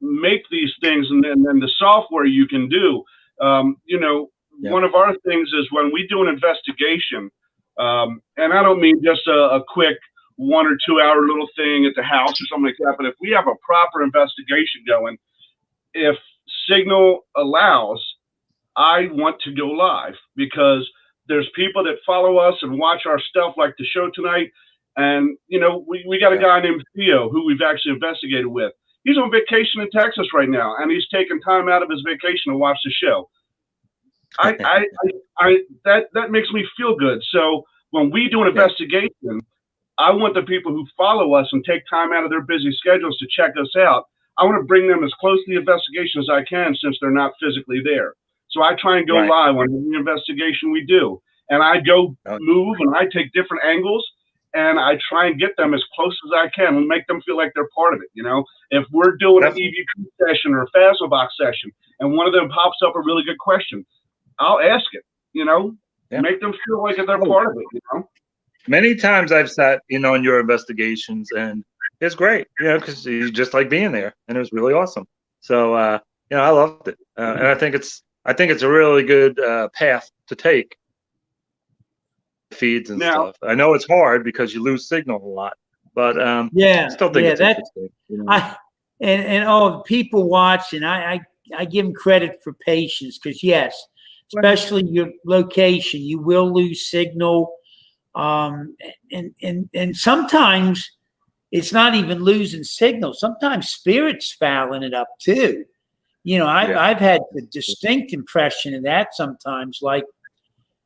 make these things, and then the software you can do. One of our things is when we do an investigation, and I don't mean just a quick 1 or 2 hour little thing at the house or something like that, but if we have a proper investigation going, if Signal allows, I want to go live, because there's people that follow us and watch our stuff, like the show tonight. And, we got a guy named Theo who we've actually investigated with. He's on vacation in Texas right now, and he's taking time out of his vacation to watch the show. That makes me feel good. So when we do an investigation, I want the people who follow us and take time out of their busy schedules to check us out, I want to bring them as close to the investigation as I can, since they're not physically there. So I try and go live on every investigation we do. And I go move, and I take different angles, and I try and get them as close as I can and make them feel like they're part of it. If we're doing an EVP session or a Phasmobox session, and one of them pops up a really good question, I'll ask it, make them feel like they're part of it, Many times I've sat, in your investigations, and it's great, because you just like being there, and it was really awesome. So, I loved it, and I think it's a really good path to take. Feeds and stuff. I know it's hard because you lose signal a lot, but I still think it's interesting. And all the people watch, and I give them credit for patience, because especially your location, you will lose signal, and sometimes it's not even losing signal. Sometimes spirit's fouling it up too. I've had the distinct impression of that sometimes, like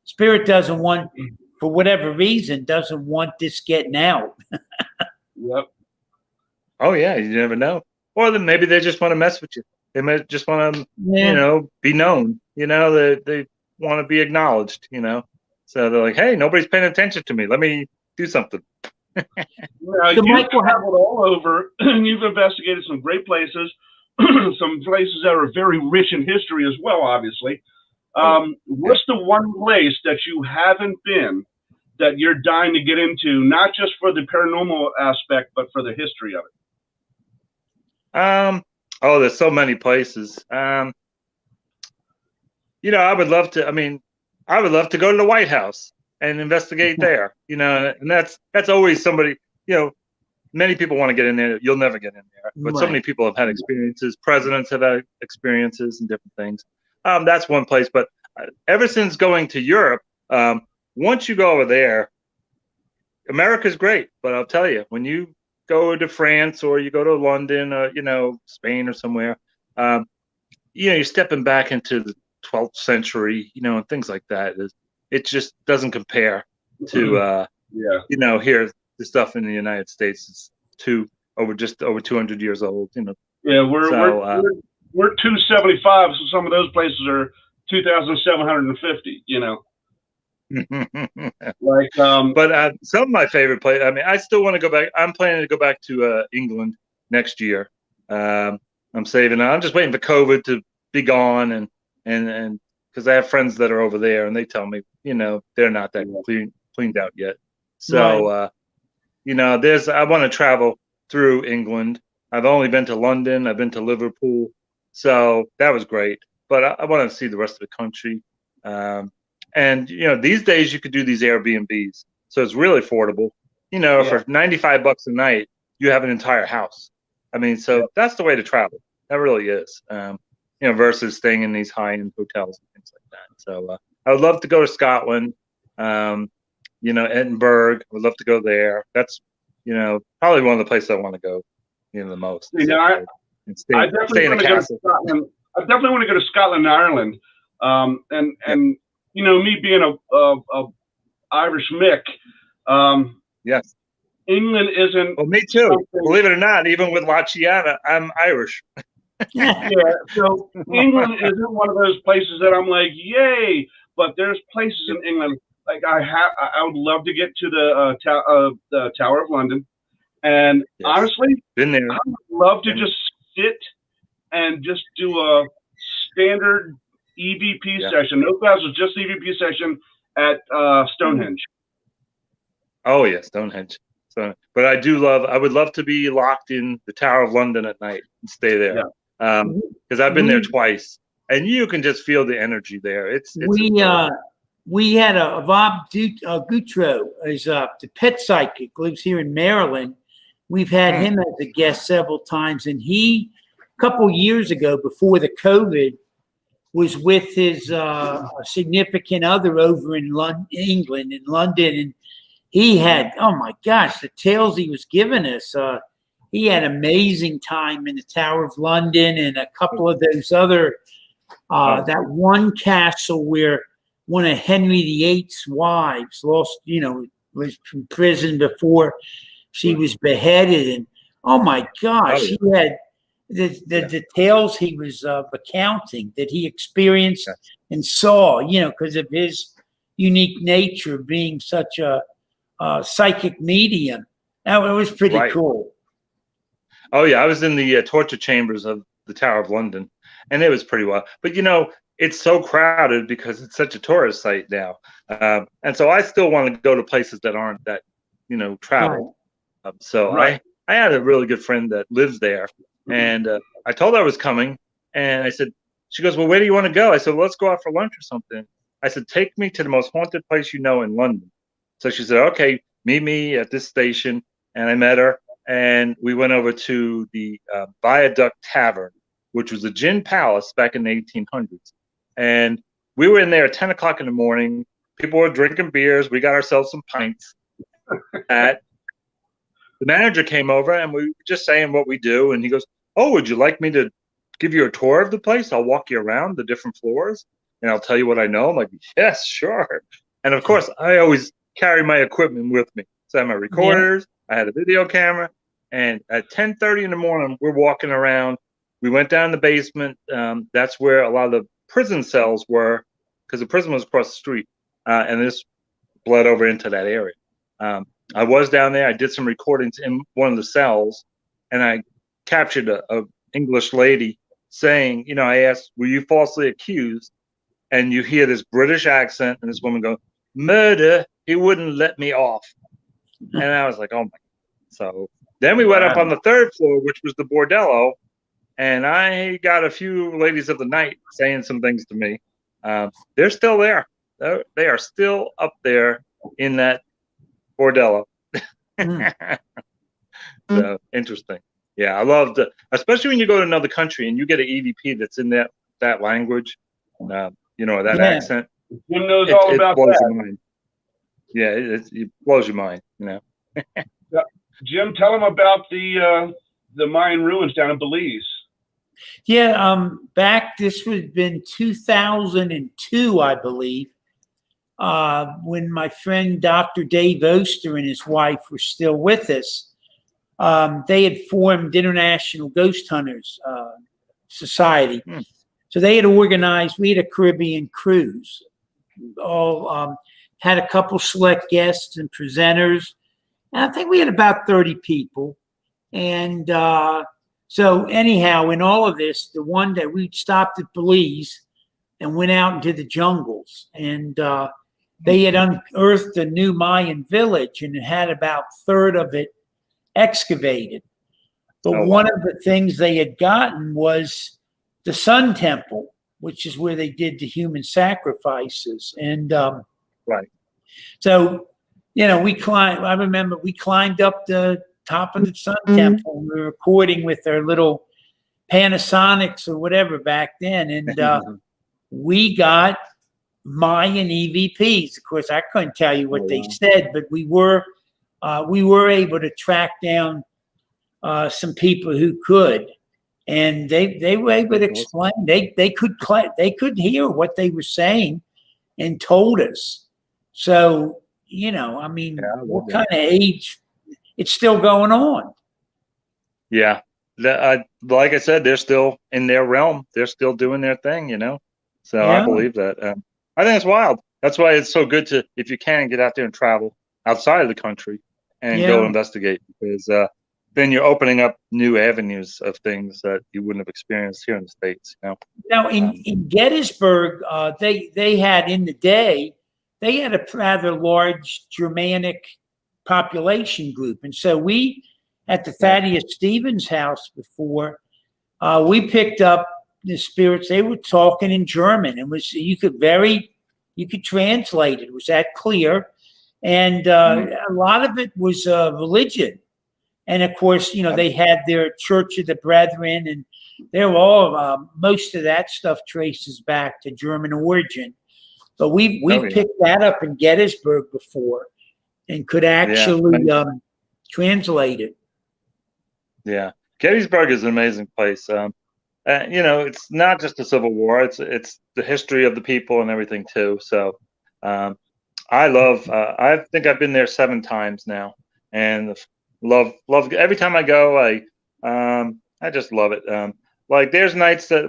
spirit doesn't want, for whatever reason, doesn't want this getting out. Yep. Oh yeah, you never know. Or then maybe they just want to mess with you. They might just want to, be known. They want to be acknowledged. So they're like, hey, nobody's paying attention to me. Let me do something. You've traveled all over, and you've investigated some great places, some places that are very rich in history as well, obviously. What's the one place that you haven't been that you're dying to get into, not just for the paranormal aspect, but for the history of it? Oh, there's so many places. You know, I would love to. I mean, I would love to go to the White House and investigate there. You know, and that's always somebody. You know, many people want to get in there. You'll never get in there, but so many people have had experiences. Presidents have had experiences and different things. That's one place. But ever since going to Europe, once you go over there, America's great. But I'll tell you, when you go to France or you go to London or, you know, Spain or somewhere, you know, you're stepping back into the 12th century, you know, and things like that. It just doesn't compare to, you know, here the stuff in the United States is just over 200 years old, you know. Yeah, we're 275, so some of those places are 2,750, you know. Like, but some of my favorite places. I mean, I still want to go back. I'm planning to go back to England next year. I'm saving. I'm just waiting for COVID to be gone, and because I have friends that are over there, and they tell me, you know, they're not that cleaned out yet. So, you know, I want to travel through England. I've only been to London. I've been to Liverpool, so that was great. But I want to see the rest of the country. And, you know, these days you could do these Airbnbs. So it's really affordable. You know, for $95 a night, you have an entire house. I mean, so that's the way to travel. That really is. You know, versus staying in these high-end hotels and things like that. So I would love to go to Scotland. You know, Edinburgh. I would love to go there. That's, you know, probably one of the places I want to go, you know, the most. You know, I definitely want to go to Scotland. I definitely want to go to Scotland and Ireland. And you know, me being a Irish Mick, yes, England isn't. Well, me too. Believe it or not, even with La Chiana, I'm Irish. Yeah, so England isn't one of those places that I'm like, yay! But there's places in England like I would love to get to the Tower of London, and honestly, been there. I would love to just sit and just do a standard EVP session. No classes, just EVP session at Stonehenge. Oh yeah, Stonehenge. So, but I would love to be locked in the Tower of London at night and stay there. Because I've been there twice, and you can just feel the energy there. We had a Bob Goutreau, is the pet psychic, lives here in Maryland. We've had him as a guest several times, and he, a couple years ago, before the COVID, was with his significant other over in England, in London, and he had, oh my gosh, the tales he was giving us. He had amazing time in the Tower of London and a couple of those other, that one castle where one of Henry VIII's wives lost, you know, was from prison before she was beheaded. And oh my gosh, he had the details he was recounting that he experienced and saw, you know, because of his unique nature being such a psychic medium. That was pretty cool. Oh yeah, I was in the torture chambers of the Tower of London, and it was pretty wild. But you know, it's so crowded because it's such a tourist site now, and so I still want to go to places that aren't that, you know, traveled. I had a really good friend that lives there, and I told her I was coming, and I said, she goes, well, where do you want to go? I said, well, let's go out for lunch or something. I said, take me to the most haunted place you know in London. So she said, okay, meet me at this station, and I met her. And we went over to the Viaduct Tavern, which was a gin palace back in the 1800s. And we were in there at 10 o'clock in the morning. People were drinking beers. We got ourselves some pints. The manager came over, and we were just saying what we do. And he goes, oh, would you like me to give you a tour of the place? I'll walk you around the different floors, and I'll tell you what I know. I'm like, yes, sure. And, of course, I always carry my equipment with me. So I had my recorders. I had a video camera. And at 10:30 in the morning, we're walking around. We went down the basement. That's where a lot of the prison cells were, because the prison was across the street. And this bled over into that area. I was down there. I did some recordings in one of the cells, and I captured a English lady saying, you know, I asked, were you falsely accused? And you hear this British accent, and this woman go, murder, he wouldn't let me off. And I was like, oh my. So then we went up on the 3rd floor, which was the bordello, and I got a few ladies of the night saying some things to me. They're still there. They are still up there in that bordello. So interesting. Yeah, I loved it, especially when you go to another country and you get an EVP that's in that language, that accent. Jim knows all about blows that. Your mind. Yeah, it blows your mind. Jim, tell him about the Mayan ruins down in Belize. Yeah, this would have been 2002, I believe, when my friend Dr. Dave Oster and his wife were still with us. They had formed International Ghost Hunters Society. So they had organized, we had a Caribbean cruise. All had a couple select guests and presenters. And I think we had about 30 people. And so anyhow, in all of this, the one day we stopped at Belize and went out into the jungles. And they had unearthed a new Mayan village, and it had about a third of it excavated. But one of the things they had gotten was the Sun Temple, which is where they did the human sacrifices. And so, I remember we climbed up the top of the Sun Temple, and we were recording with our little Panasonics or whatever back then. And we got Mayan EVPs. Of course, I couldn't tell you what they said, but we were able to track down some people who could, and they were able to explain. They could hear what they were saying and told us. So what kind of age? It's still going on. Yeah, like I said, they're still in their realm. They're still doing their thing. So I believe that. I think it's wild. That's why it's so good to, if you can, get out there and travel outside of the country and go investigate, because then you're opening up new avenues of things that you wouldn't have experienced here in the States. Now in Gettysburg, they had in the day, they had a rather large Germanic population group, and so we at the Thaddeus Stevens house before, we picked up the spirits. They were talking in German, and you could translate it. It was that clear. And a lot of it was religion. And of course, they had their Church of the Brethren, and they were all, most of that stuff traces back to German origin. But we've picked that up in Gettysburg before and could actually translate it. Yeah. Gettysburg is an amazing place. It's not just the Civil War; it's the history of the people and everything too. So, I love. I think I've been there 7 times now, and love every time I go. I just love it. Like there's nights that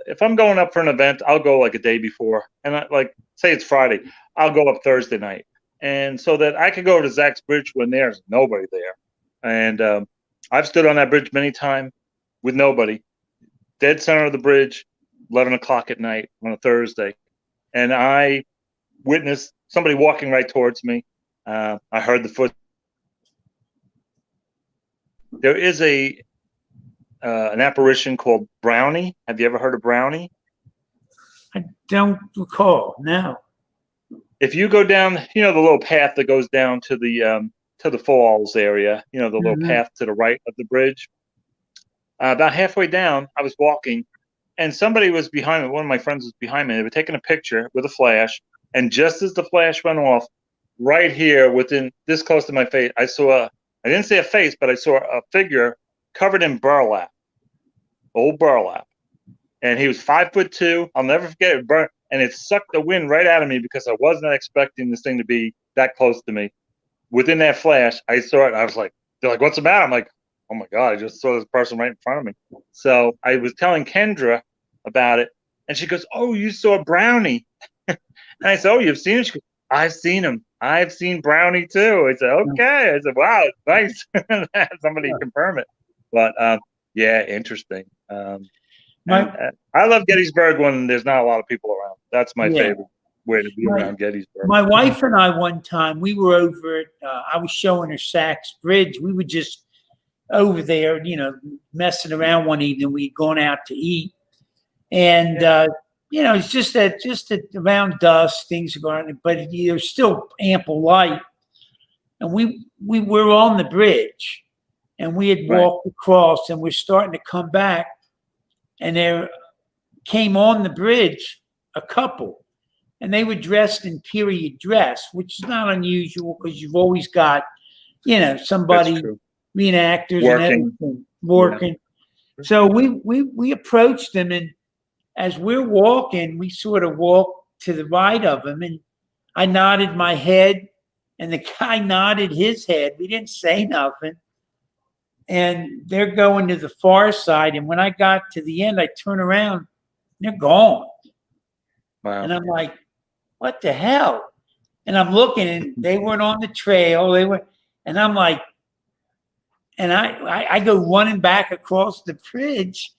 if I'm going up for an event, I'll go like a day before, and say it's Friday, I'll go up Thursday night, and so that I could go to Zach's Bridge when there's nobody there. And I've stood on that bridge many times with nobody. Dead center of the bridge, 11 o'clock at night on a Thursday. And I witnessed somebody walking right towards me. I heard the foot. There is an apparition called Brownie. Have you ever heard of Brownie? I don't recall, no. If you go down, the little path that goes down to the falls area, the little path to the right of the bridge. About halfway down, I was walking, and somebody was behind me. One of my friends was behind me. They were taking a picture with a flash, and just as the flash went off, right here, within this close to my face, I didn't see a face, but I saw a figure covered in burlap, old burlap. And he was 5'2". I'll never forget it. And it sucked the wind right out of me because I wasn't expecting this thing to be that close to me. Within that flash, I saw it. I was like, they're like, what's the matter? I'm like, oh my God, I just saw this person right in front of me. So I was telling Kendra about it, and she goes, oh, you saw Brownie. And I said, oh, you've seen him? She goes, I've seen him. I've seen Brownie too. I said, okay. I said, wow, nice. Somebody confirm it. But interesting. I love Gettysburg when there's not a lot of people around. That's my favorite. way to be around Gettysburg. My wife and I, one time, we were over at, I was showing her Sachs Bridge. We were just over there, messing around one evening. We'd gone out to eat. And, it's just that around dusk, things are going, but there's still ample light. And we were on the bridge, and we had walked across, and we're starting to come back. And there came on the bridge a couple, and they were dressed in period dress, which is not unusual because you've always got, somebody, reenactors and everything working. Yeah. So we approached them, and as we're walking, we sort of walked to the right of them, and I nodded my head, and the guy nodded his head. We didn't say nothing. And they're going to the far side. And when I got to the end, I turn around, and they're gone. Wow. And I'm like, what the hell? And I'm looking, and they weren't on the trail. And I'm like, and I go running back across the bridge,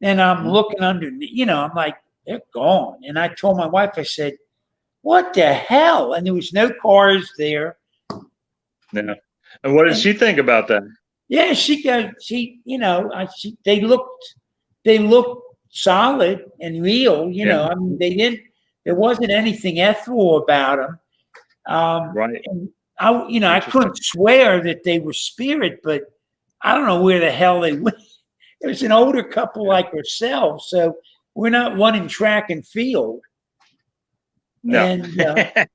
and I'm looking under, I'm like, they're gone. And I told my wife, I said, what the hell? And there was no cars there. Yeah. And what did she think about that? Yeah, they looked solid and real, I mean, there wasn't anything ethereal about them. Right. And I couldn't swear that they were spirit, but I don't know where the hell they went. It was an older couple like ourselves, so we're not running track and field. No. And that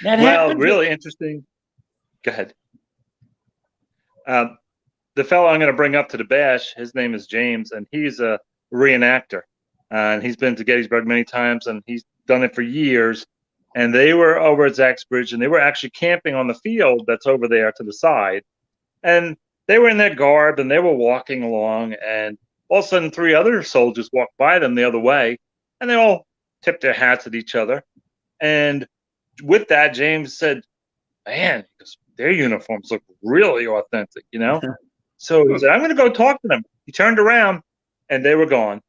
happened. Really interesting. Go ahead. The fellow I'm going to bring up to the bash, his name is James, and he's a reenactor. And he's been to Gettysburg many times, and he's done it for years. And they were over at Sachs Bridge, and they were actually camping on the field that's over there to the side. And they were in their garb, and they were walking along, and all of a sudden 3 other soldiers walked by them the other way, and they all tipped their hats at each other. And with that, James said, man, their uniforms look really authentic, So he said, I'm going to go talk to them. He turned around, and they were gone.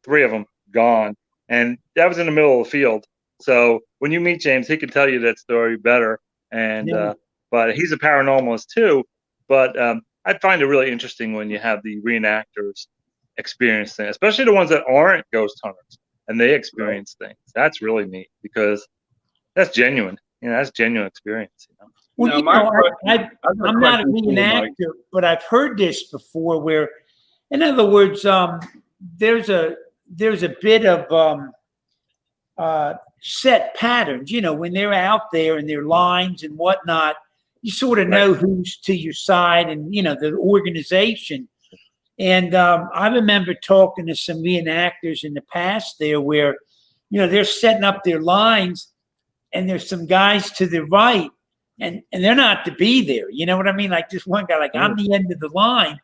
3 of them gone. And that was in the middle of the field. So when you meet James, he can tell you that story better. And but he's a paranormalist too. But I find it really interesting when you have the reenactors experience things, especially the ones that aren't ghost hunters and they experience things. That's really neat because that's genuine. That's genuine experience. Well, I'm not a reenactor, but I've heard this before. Where, in other words, there's a bit of set patterns. When they're out there and their lines and whatnot, you sort of know who's to your side and the organization. And I remember talking to some reenactors in the past there, where they're setting up their lines, and there's some guys to the right. And they're not to be there. You know what I mean? Like this one guy, like I'm the end of the line.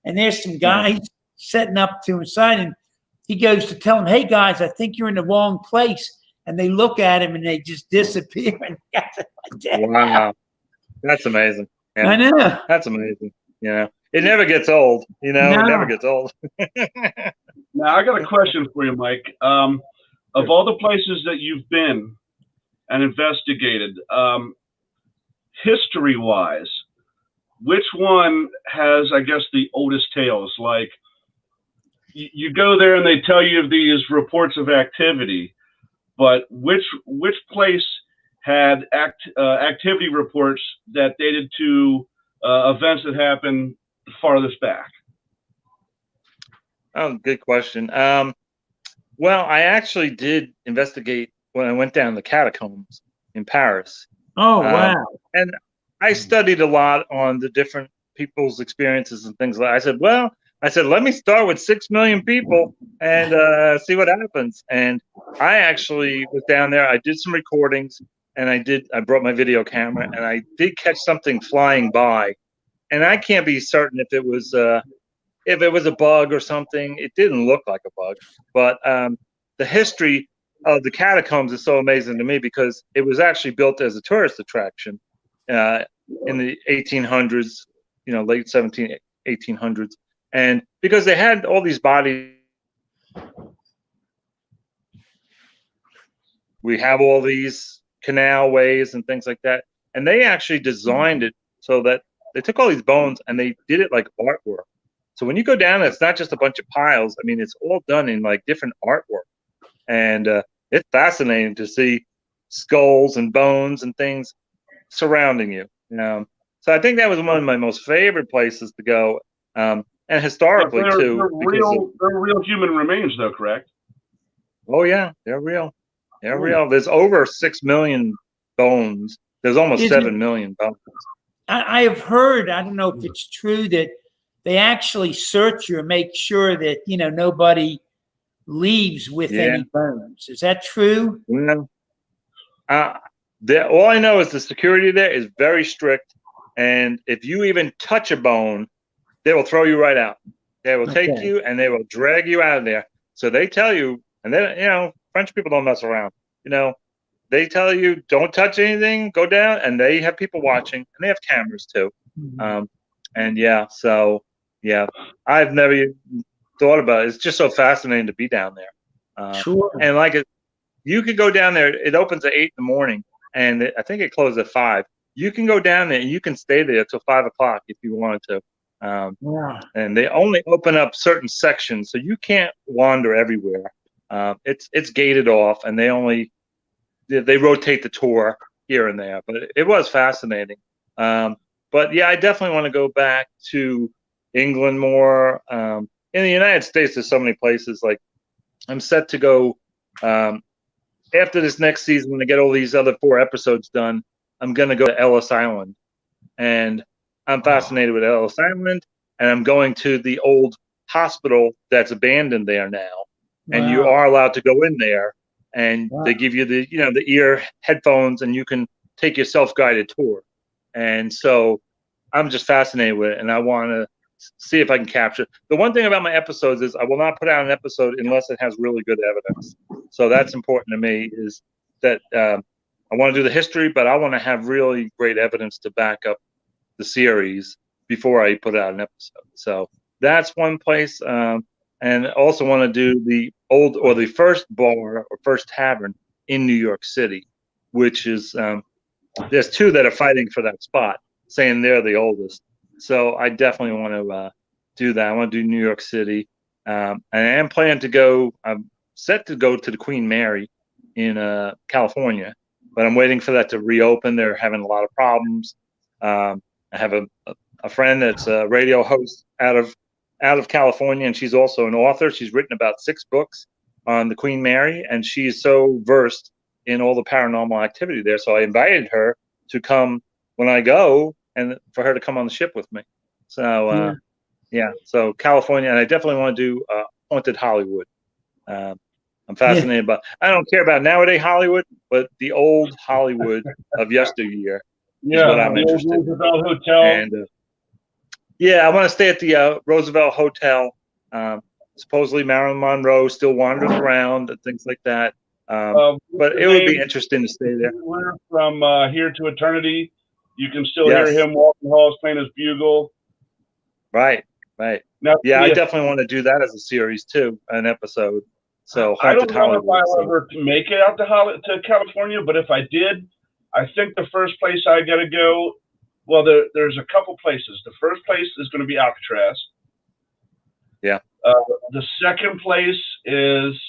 And there's some guys setting up to his side. And he goes to tell them, hey, guys, I think you're in the wrong place. And they look at him and they just disappear. And like that. Wow. That's amazing. Yeah. I know. That's amazing. It never gets old. It never gets old. Now, I got a question for you, Mike. Of all the places that you've been and investigated, history-wise, which one has, I guess, the oldest tales? Like, you go there and they tell you of these reports of activity, but which place had activity reports that dated to events that happened farthest back? Oh, good question. Well, I actually did investigate when I went down the catacombs in Paris. Oh, wow. And I studied a lot on the different people's experiences and things like that. I said, let me start with 6 million people and see what happens. And I actually was down there. I did some recordings, and I brought my video camera, and I did catch something flying by. And I can't be certain if it was a bug or something. It didn't look like a bug, but the history of the catacombs is so amazing to me because it was actually built as a tourist attraction in the 1800s, late 1800s. And because they had all these bodies we have all these canal ways and things like that. And they actually designed it so that they took all these bones and they did it like artwork. So when you go down, it's not just a bunch of piles. I mean, it's all done in like different artwork. And it's fascinating to see skulls and bones and things surrounding you. So I think that was one of my most favorite places to go, and historically too. They're real human remains, though, correct? Oh yeah, they're real. They're real. There's over 6 million bones. There's almost 7 million bones. I have heard, I don't know if it's true, that they actually search you and make sure that, nobody leaves with any bones. Is that true? Well, all I know is the security there is very strict. And if you even touch a bone, they will throw you right out. They will take you and they will drag you out of there. So they tell you, and then, French people don't mess around. They tell you, don't touch anything, go down, and they have people watching, and they have cameras too. I've never even thought about it. It's just so fascinating to be down there. Sure. And you could go down there. It opens at 8 in the morning, and I think it closes at 5. You can go down there and you can stay there till 5 o'clock if you wanted to. And they only open up certain sections, so you can't wander everywhere. It's gated off, and they rotate the tour here and there. But it was fascinating. But yeah, I definitely want to go back to England more. In the United States, there's so many places. Like, I'm set to go after this next season when I get all these other 4 episodes done. I'm going to go to Ellis Island, and I'm fascinated with Ellis Island, and I'm going to the old hospital that's abandoned there now. And you are allowed to go in there, and they give you the ear headphones, and you can take your self-guided tour. And so I'm just fascinated with it, and I want to see if I can capture it. The one thing about my episodes is I will not put out an episode unless it has really good evidence. So that's important to me, is that I want to do the history, but I want to have really great evidence to back up the series before I put out an episode. So that's one place. And also want to do the first bar or first tavern in New York City, which is, there's 2 that are fighting for that spot, saying they're the oldest. So I definitely want to do that. I want to do New York City. And I am planning to go, I'm set to go to the Queen Mary in California, but I'm waiting for that to reopen. They're having a lot of problems. I have a friend that's a radio host out of California, and she's also an author. She's written about 6 books on the Queen Mary, and she's so versed in all the paranormal activity there. So I invited her to come when I go, and for her to come on the ship with me. So so California, and I definitely want to do Haunted Hollywood. I'm fascinated by. I don't care about nowadays Hollywood, but the old Hollywood of yesteryear is what I'm interested in. Roosevelt Hotel. And I want to stay at the Roosevelt Hotel. Supposedly Marilyn Monroe still wanders around and things like that. But it would be interesting to stay there. From Here to Eternity, you can still hear him walking halls playing his bugle. Right. Now, I definitely want to do that as a series too, an episode. So I don't know if I'll ever make it out to California, but if I did, I think the first place I got to go. Well, there's a couple places. The first place is going to be Alcatraz. Yeah. The second place is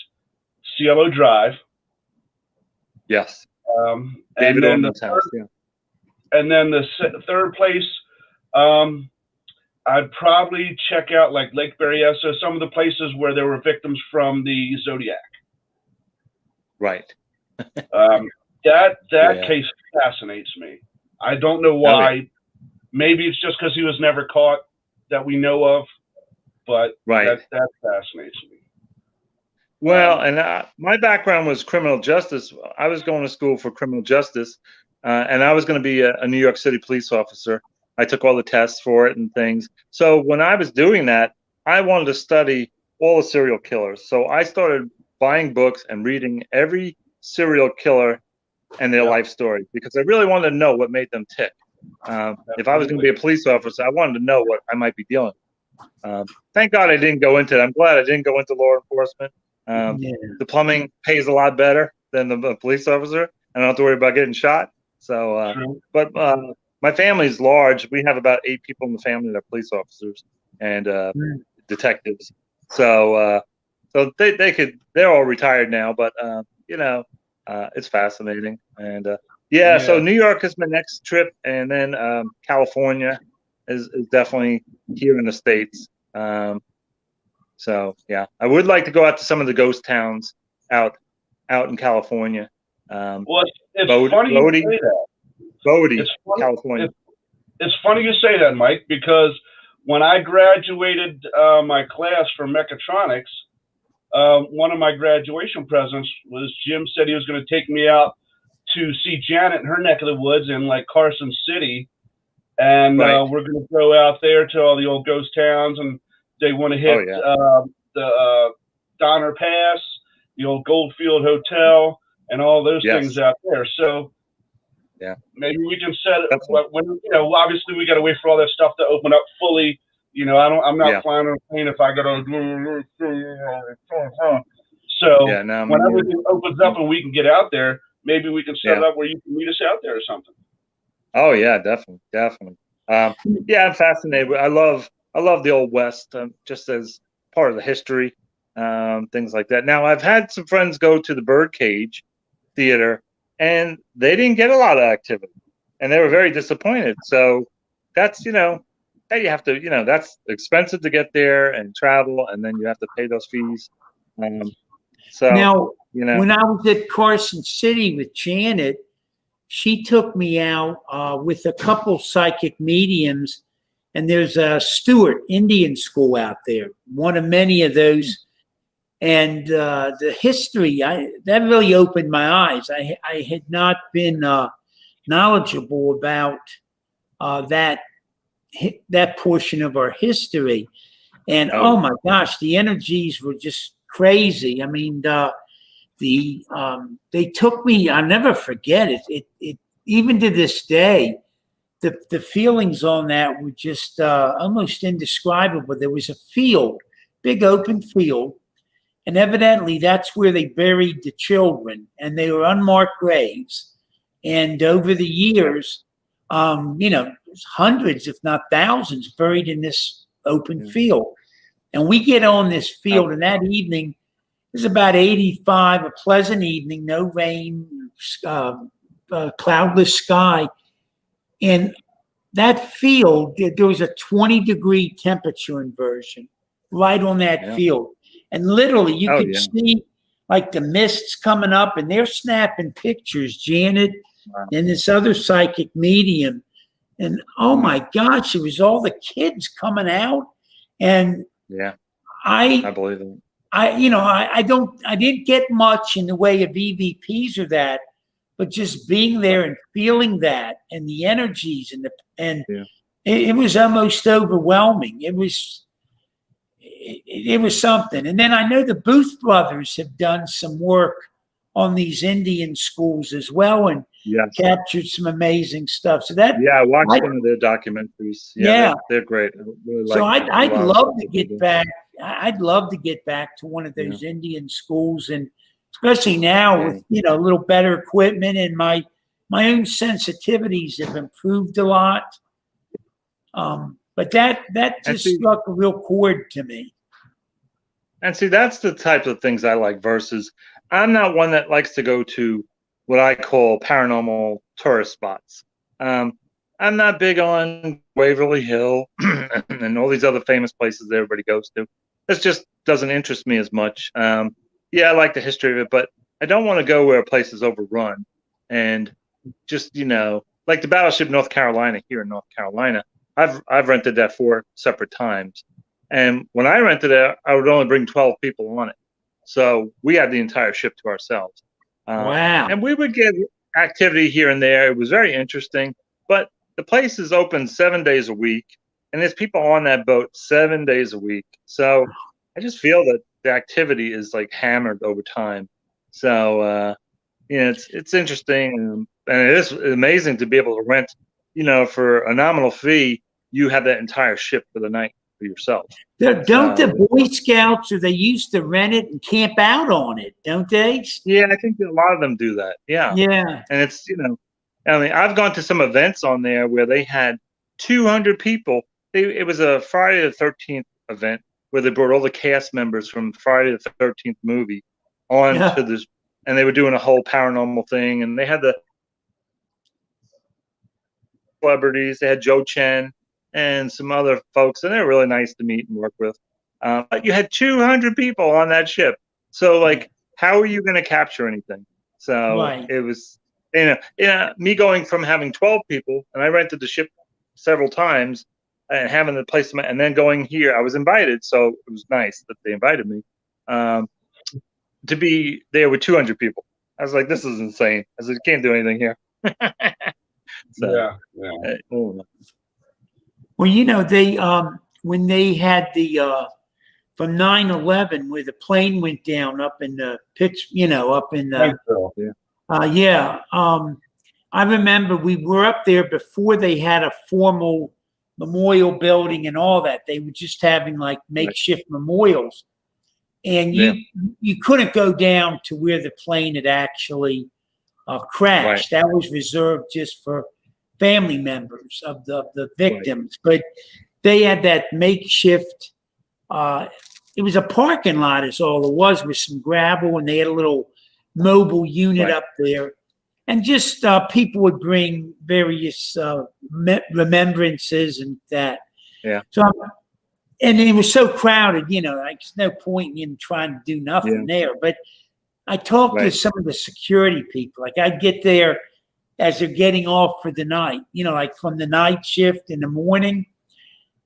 Cielo Drive. Yes. David Orman's house. Yeah. And then the third place, I'd probably check out like Lake Berryessa, some of the places where there were victims from the Zodiac. Right. That case fascinates me. I don't know why. Okay. Maybe it's just because he was never caught that we know of, but that fascinates me. Well, and my background was criminal justice. I was going to school for criminal justice, and I was going to be a New York City police officer. I took all the tests for it and things. So when I was doing that, I wanted to study all the serial killers. So I started buying books and reading every serial killer and their life story, because I really wanted to know what made them tick. If I was going to be a police officer, I wanted to know what I might be dealing with. Thank God I didn't go into it. I'm glad I didn't go into law enforcement. The plumbing pays a lot better, than the police officer. I don't have to worry about getting shot. So, but my family's large. We have about 8 people in the family that are police officers and detectives. So, they're all retired now, but it's fascinating. And so New York is my next trip, and then California is definitely here in the States. So yeah, I would like to go out to some of the ghost towns out in California. Well, it's funny you say that. Bodie, California. It's funny you say that, Mike, because when I graduated my class from mechatronics, one of my graduation presents was Jim said he was going to take me out to see Janet in her neck of the woods in like Carson City. And we're going to go out there to all the old ghost towns, and they want to hit the Donner Pass, the old Goldfield Hotel, and all those things out there. So maybe we can set it when obviously we got to wait for all that stuff to open up fully. I'm not flying on a plane if I got to. So when everything opens up and we can get out there, maybe we can set it up where you can meet us out there or something. Oh yeah, definitely. I'm fascinated. I love the Old West, just as part of the history, things like that. Now, I've had some friends go to the Birdcage Theater, and they didn't get a lot of activity, and they were very disappointed. So that's you have to that's expensive to get there and travel, and then you have to pay those fees. So now, when I was at Carson City with Janet, she took me out with a couple psychic mediums, and there's a Stewart Indian school out there, one of many of those. And the history, that really opened my eyes. I had not been knowledgeable about that portion of our history. And oh my gosh, the energies were just crazy. I mean, they took me. I'll never forget it. It even to this day, the feelings on that were just almost indescribable. There was a field, big open field, and evidently that's where they buried the children, and they were unmarked graves. And over the years, there's hundreds, if not thousands, buried in this open field. And we get on this field, and that evening, it was about 85, a pleasant evening, no rain, cloudless sky. And that field, there was a 20-degree temperature inversion right on that field. And literally, you could see like the mists coming up, and they're snapping pictures, Janet and this other psychic medium. And oh my gosh, it was all the kids coming out. And I believe it. I didn't get much in the way of EVPs or that, but just being there and feeling that and the energies it was almost overwhelming. It was something. And then I know the Booth brothers have done some work on these Indian schools as well, and captured some amazing stuff. So that I watched one of their documentaries. They're great. So I'd love to get back. I'd love to get back to one of those Indian schools, and especially now with a little better equipment, and my own sensitivities have improved a lot. But that just struck a real chord to me. And see, that's the type of things I like. Versus, I'm not one that likes to go to what I call paranormal tourist spots. I'm not big on Waverly Hill and all these other famous places that everybody goes to. This just doesn't interest me as much. I like the history of it, but I don't want to go where a place is overrun. And just, like the Battleship North Carolina here in North Carolina, I've rented that 4 separate times. And when I rented it, I would only bring 12 people on it. So we had the entire ship to ourselves. Wow. And we would get activity here and there. It was very interesting. But the place is open 7 days a week, and there's people on that boat 7 days a week. So I just feel that the activity is like hammered over time. So it's interesting, and it is amazing to be able to rent. For a nominal fee, you have that entire ship for the night for yourself. Don't the Boy Scouts, or they used to rent it and camp out on it, don't they? Yeah, I think a lot of them do that. Yeah. Yeah. And it's, I mean, I've gone to some events on there where they had 200 people. It was a Friday the 13th event where they brought all the cast members from Friday the 13th movie on to this, and they were doing a whole paranormal thing. And they had the celebrities. They had Joe Chen and some other folks, and they were really nice to meet and work with. But you had 200 people on that ship. So, like, how are you going to capture anything? So it was, me going from having 12 people, and I rented the ship several times, and having the place, and then going here, I was invited, so it was nice that they invited me to be there with 200 people. I was like, this is insane. I said, can't do anything here. So, Well, they when they had the from 9/11 where the plane went down up in the up in the I remember we were up there before they had a formal memorial building and all that. They were just having like makeshift memorials, and you couldn't go down to where the plane had actually crashed. That was reserved just for family members of the victims. But they had that makeshift. It was a parking lot is all it was, with some gravel, and they had a little mobile unit up there. And just people would bring various remembrances and that. Yeah. So, and it was so crowded, like there's no point in trying to do nothing there. But I talked to some of the security people. Like I'd get there as they're getting off for the night, like from the night shift in the morning.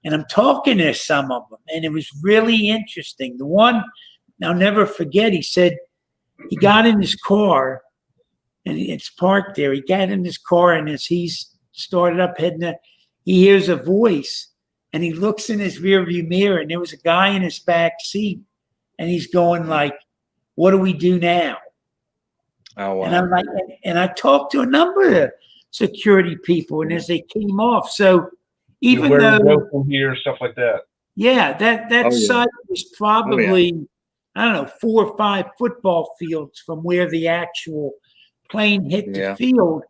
And I'm talking to some of them, and it was really interesting. The one, I'll never forget, he said he got in his car, and it's parked there. He got in his car, and as he's started up heading, he hears a voice, and he looks in his rearview mirror, and there was a guy in his back seat, and he's going like, "What do we do now?" Oh, wow. And I'm like, and I talked to a number of security people, and as they came off, so even though from here, stuff like that. Yeah, that site was probably I don't know 4 or 5 football fields from where the actual plane hit the field,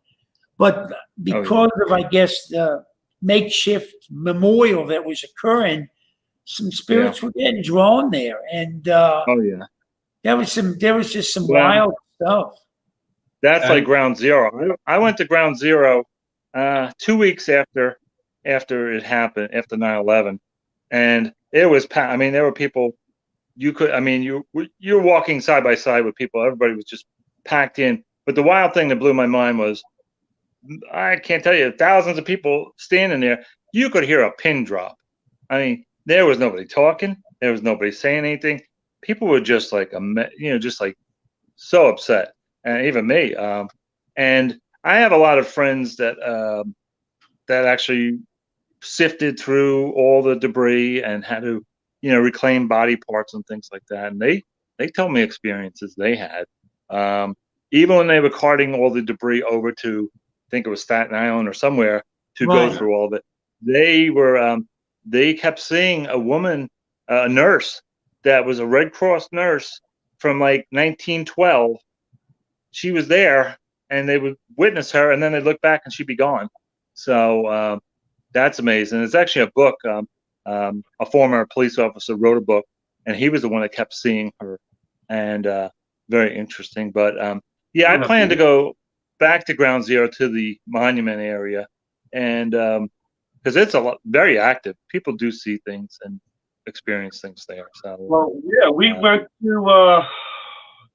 but because of I guess the makeshift memorial that was occurring, some spirits were getting drawn there, and there was just some wild stuff. That's like ground zero. I went to ground zero 2 weeks after it happened, after 9/11, and it was packed. I mean, there were people you're walking side by side with people. Everybody was just packed in. But the wild thing that blew my mind was, I can't tell you, thousands of people standing there. You could hear a pin drop. I mean, there was nobody talking. There was nobody saying anything. People were just like, just like so upset. And even me. And I have a lot of friends that actually sifted through all the debris and had to, reclaim body parts and things like that. And they told me experiences they had. Even when they were carting all the debris over to, I think it was Staten Island or somewhere, to go through all of it, they kept seeing a woman, a nurse that was a Red Cross nurse from like 1912. She was there, and they would witness her, and then they'd look back and she'd be gone. So that's amazing. It's actually a book. A former police officer wrote a book, and he was the one that kept seeing her, and very interesting. But I plan to go back to Ground Zero, to the monument area, and because it's very active. People do see things and experience things there. So we went to.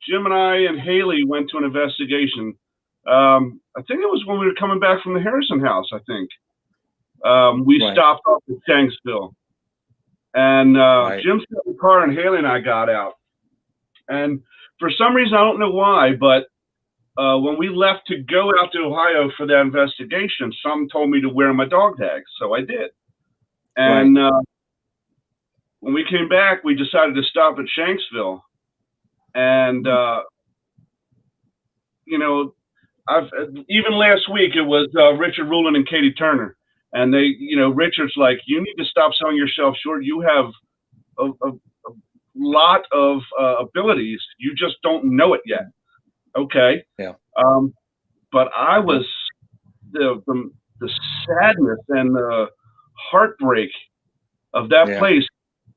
Jim and I and Haley went to an investigation. I think it was when we were coming back from the Harrison house, I think. We stopped off at Shanksville. And Jim sat in the car, and Haley and I got out. And for some reason, I don't know why, but when we left to go out to Ohio for that investigation, some told me to wear my dog tags. So I did. And when we came back, we decided to stop at Shanksville. And I've even last week it was Richard Rulin and Katie Turner, and they, Richard's like, you need to stop selling yourself short. You have a lot of abilities. You just don't know it yet. Okay. Yeah. But I was the sadness and the heartbreak of that place,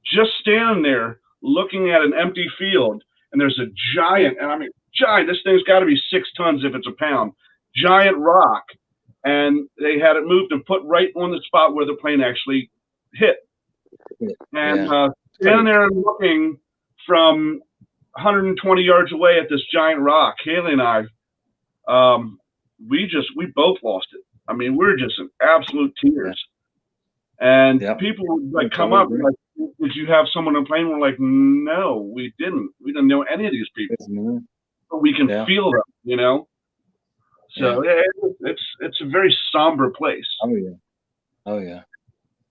just standing there looking at an empty field, and there's a giant, and I mean giant, this thing's got to be 6 tons if it's a pound, giant rock, and they had it moved and put right on the spot where the plane actually hit. And standing there and looking from 120 yards away at this giant rock, Haley and I, we both lost it. I mean, we're just in absolute tears. And people would like come up like, did you have someone on the plane? We're like, no, we didn't. We didn't know any of these people. But we can feel them, you know? So it's a very somber place. Oh yeah.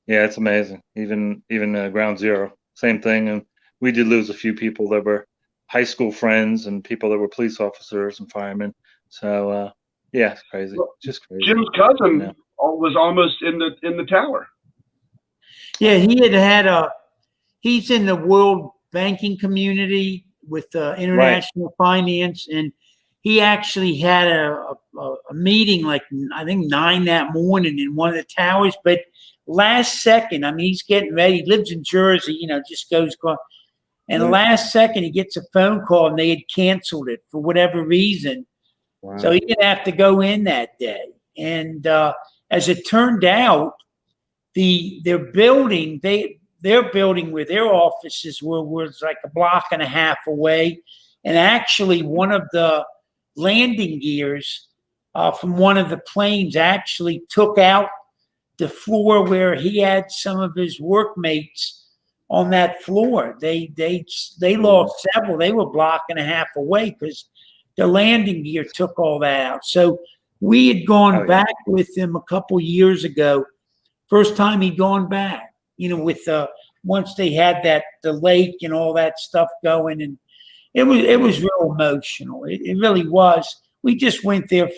Yeah, it's amazing. Even Ground Zero, same thing. And we did lose a few people that were high school friends and people that were police officers and firemen. So yeah, it's crazy. Well, just crazy. Jim's cousin was almost in the tower. Yeah, he's in the world banking community with international finance, and he actually had a meeting like I think 9 that morning in one of the towers. But last second, I mean, he's getting ready. He lives in Jersey, you know, just goes. And the last second, he gets a phone call, and they had canceled it for whatever reason. Wow. So he didn't have to go in that day. And as it turned out, their building where their offices were was like a block and a half away. And actually, one of the landing gears from one of the planes actually took out the floor where he had some of his workmates on that floor. They lost several. They were a block and a half away because the landing gear took all that out. So we had gone back with him a couple years ago. First time he'd gone back, you know, with once they had the lake and all that stuff going, and it was real emotional. It really was. We just went there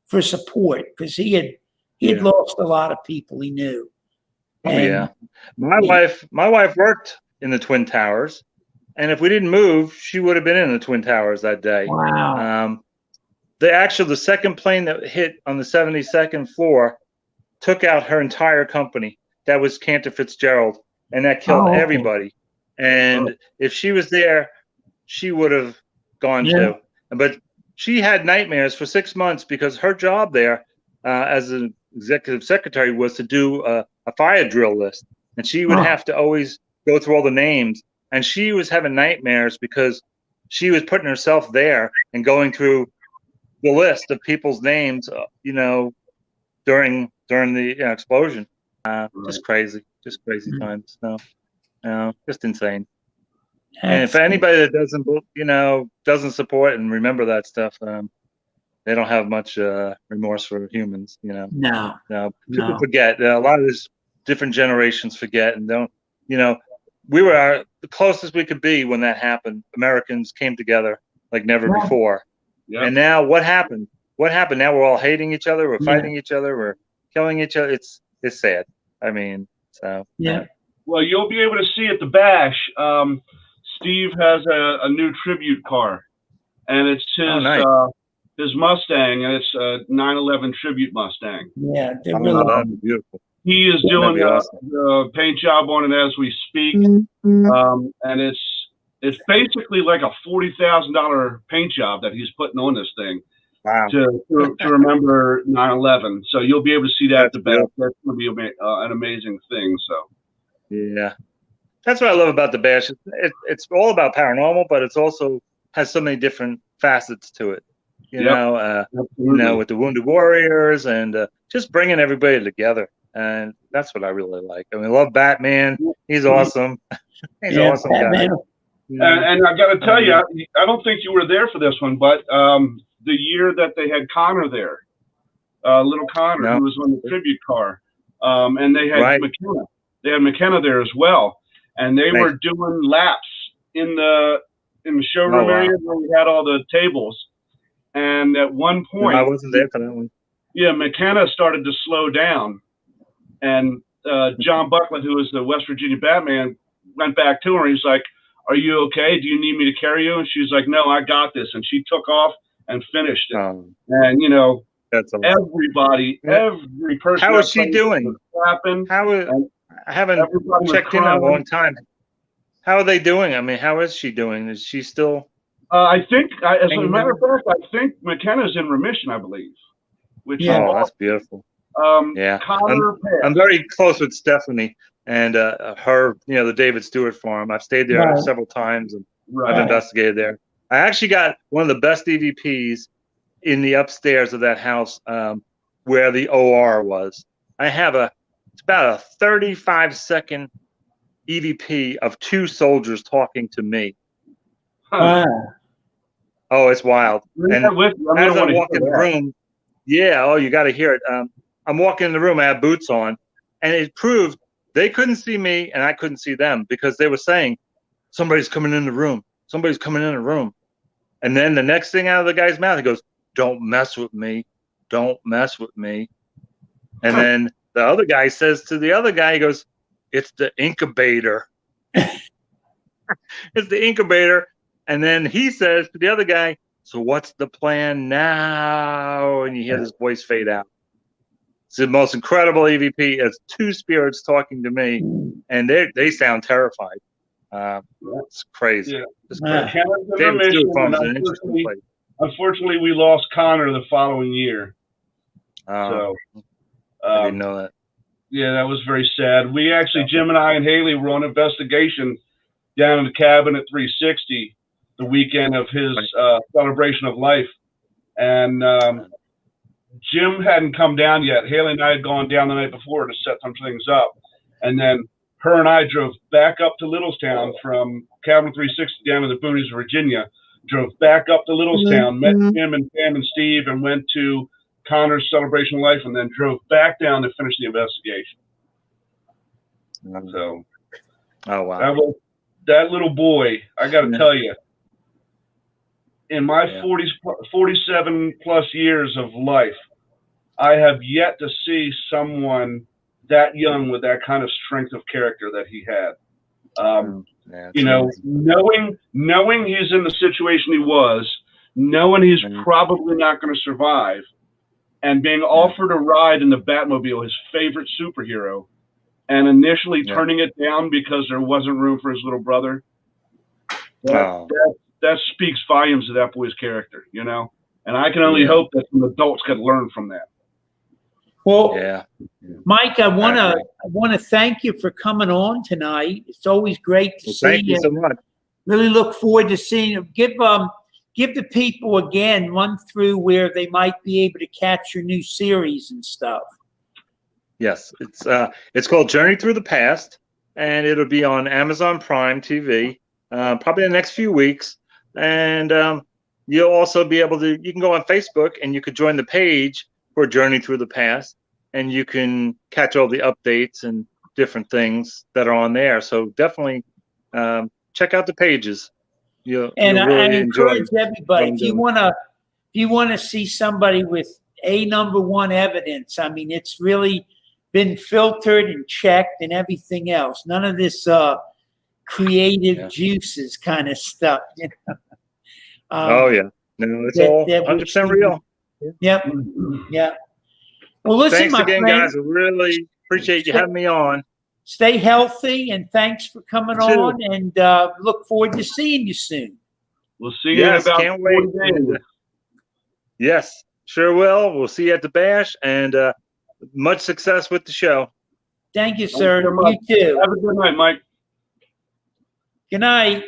for support because he had lost a lot of people he knew. And, my wife worked in the Twin Towers, and if we didn't move, she would have been in the Twin Towers that day. Wow. The second plane that hit on the 72nd floor took out her entire company. That was Cantor Fitzgerald, and that killed everybody. And if she was there, she would have gone too. But she had nightmares for 6 months because her job there as an executive secretary was to do a fire drill list. And she would have to always go through all the names. And she was having nightmares because she was putting herself there and going through the list of people's names, you know, during the explosion. Just crazy times. So, just insane. And if anybody that doesn't support and remember that stuff, they don't have much remorse for humans, you know. No. People forget. A lot of these different generations forget and don't, you know. We were the closest we could be when that happened. Americans came together like never before. Yeah. And now what happened? What happened? Now we're all hating each other. We're fighting each other. We're killing each other. It's sad. I mean, so. Yeah. Well, you'll be able to see at the bash. Steve has a new tribute car, and it's his Mustang, and it's a 911 tribute Mustang. Yeah, they're really beautiful. He is doing the paint job on it as we speak, and it's basically like a $40,000 paint job that he's putting on this thing to remember 9/11. So you'll be able to see that at the back. That's going to be an amazing thing. So yeah, that's what I love about the bash. It's all about paranormal, but it's also has so many different facets to it. You know, with the Wounded Warriors and just bringing everybody together. And that's what I really like. I mean, I love Batman. He's awesome. He's an awesome guy. And I got to tell you, I don't think you were there for this one, but the year that they had Connor there, little Connor, who was on the tribute car, and they had McKenna. They had McKenna there as well, and they were doing laps in the showroom area where we had all the tables. And at one point, I wasn't there for that one. Yeah, McKenna started to slow down. And John Buckland, who was the West Virginia Batman, went back to her. He's like, "Are you okay? Do you need me to carry you?" And she's like, "No, I got this." And she took off and finished it. And you know, that's awesome. every person. How is she doing? I haven't checked in in a long time. How are they doing? I mean, how is she doing? Is she still? I think, as a matter of fact, I think McKenna's in remission, I believe. Which that's beautiful. Yeah, I'm very close with Stephanie and her. You know, the David Stewart Farm. I've stayed there several times and I've investigated there. I actually got one of the best EVPs in the upstairs of that house where the OR was. I have it's about a 35-second EVP of 2 soldiers talking to me. Wow. Oh, it's wild. And as I walk in the room, you got to hear it. I'm walking in the room, I have boots on, and it proved they couldn't see me and I couldn't see them because they were saying, somebody's coming in the room. Somebody's coming in the room. And then the next thing out of the guy's mouth, he goes, "Don't mess with me. Don't mess with me." And then the other guy says to the other guy, he goes, "It's the incubator." It's the incubator. And then he says to the other guy, "So what's the plan now?" And you hear this voice fade out. It's the most incredible EVP. It's 2 spirits talking to me, and they sound terrified. It's crazy. Yeah. It's crazy. Unfortunately, we lost Connor the following year. So I didn't know that. Yeah, that was very sad. We actually, Jim and I and Haley were on investigation down in the cabin at 360 the weekend of his celebration of life. And Jim hadn't come down yet. Haley and I had gone down the night before to set some things up. And then her and I drove back up to Littlestown from cabin 360 down to the boonies of Virginia, drove back up to Littlestown, met Jim and Pam and Steve, and went to Connor's celebration of life, and then drove back down to finish the investigation. So, oh wow, that little boy, I got to tell you, in my 47 plus years of life, I have yet to see someone that young with that kind of strength of character that he had. You know, knowing he's in the situation he was, knowing he's probably not going to survive, and being offered a ride in the Batmobile, his favorite superhero, and initially turning it down because there wasn't room for his little brother. That speaks volumes of that boy's character, you know? And I can only hope that some adults can learn from that. Well, Mike, I want to thank you for coming on tonight. It's always great to see you. Thank you so much. Really look forward to seeing you. Give the people again, run through where they might be able to catch your new series and stuff. Yes, it's called Journey Through the Past, and it'll be on Amazon Prime TV probably in the next few weeks. And you'll also be able to, you can go on Facebook and you could join the page for Journey Through the Past, and you can catch all the updates and different things that are on there. So definitely check out the pages. I encourage everybody, if you want to see somebody with number one evidence, I mean, it's really been filtered and checked and everything else. None of this creative juices kind of stuff, you know. No, it's all 100% real. Yep. Yeah. Well, listen, thanks my again, friend, guys. I really appreciate you having me on. Stay healthy, and thanks for coming on. And look forward to seeing you soon. We'll see you in about 40 days. Yes, sure will. We'll see you at the bash, and much success with the show. Thank you, sir. You too. Have a good night, Mike. Good night.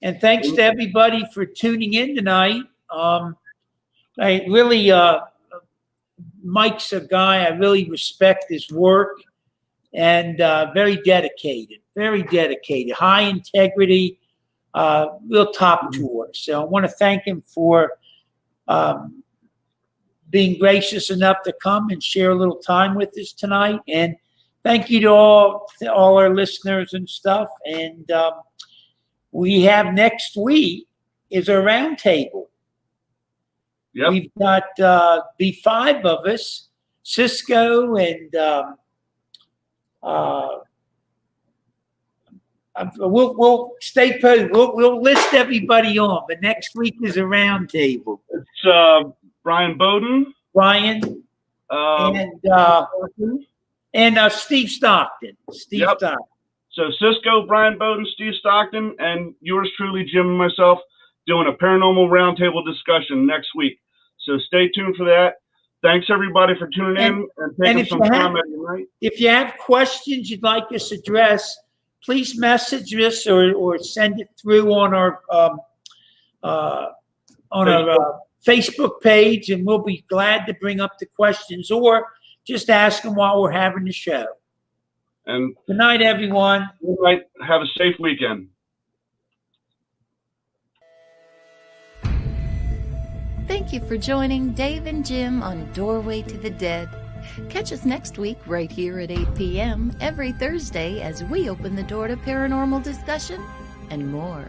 And thanks to everybody for tuning in tonight. I really, Mike's a guy I really respect his work, and very dedicated, high integrity, real top tour. So I want to thank him for being gracious enough to come and share a little time with us tonight. And thank you to all our listeners and stuff. And we have next week is our roundtable. Yep. We've got be 5 of us, Cisco and We'll stay posted. We'll list everybody on, but next week is a round table. It's Brian Bowden, Brian, and Steve Stockton. Steve Stockton. So Cisco, Brian Bowden, Steve Stockton, and yours truly, Jim, and myself, doing a paranormal roundtable discussion next week. So stay tuned for that. Thanks everybody for tuning in and taking some time out of your night. If you have questions you'd like us to address, please message us or send it through on our Facebook page, and we'll be glad to bring up the questions, or just ask them while we're having the show. And good night, everyone. Good night. Have a safe weekend. Thank you for joining Dave and Jim on Doorway to the Dead. Catch us next week right here at 8 p.m. every Thursday as we open the door to paranormal discussion and more.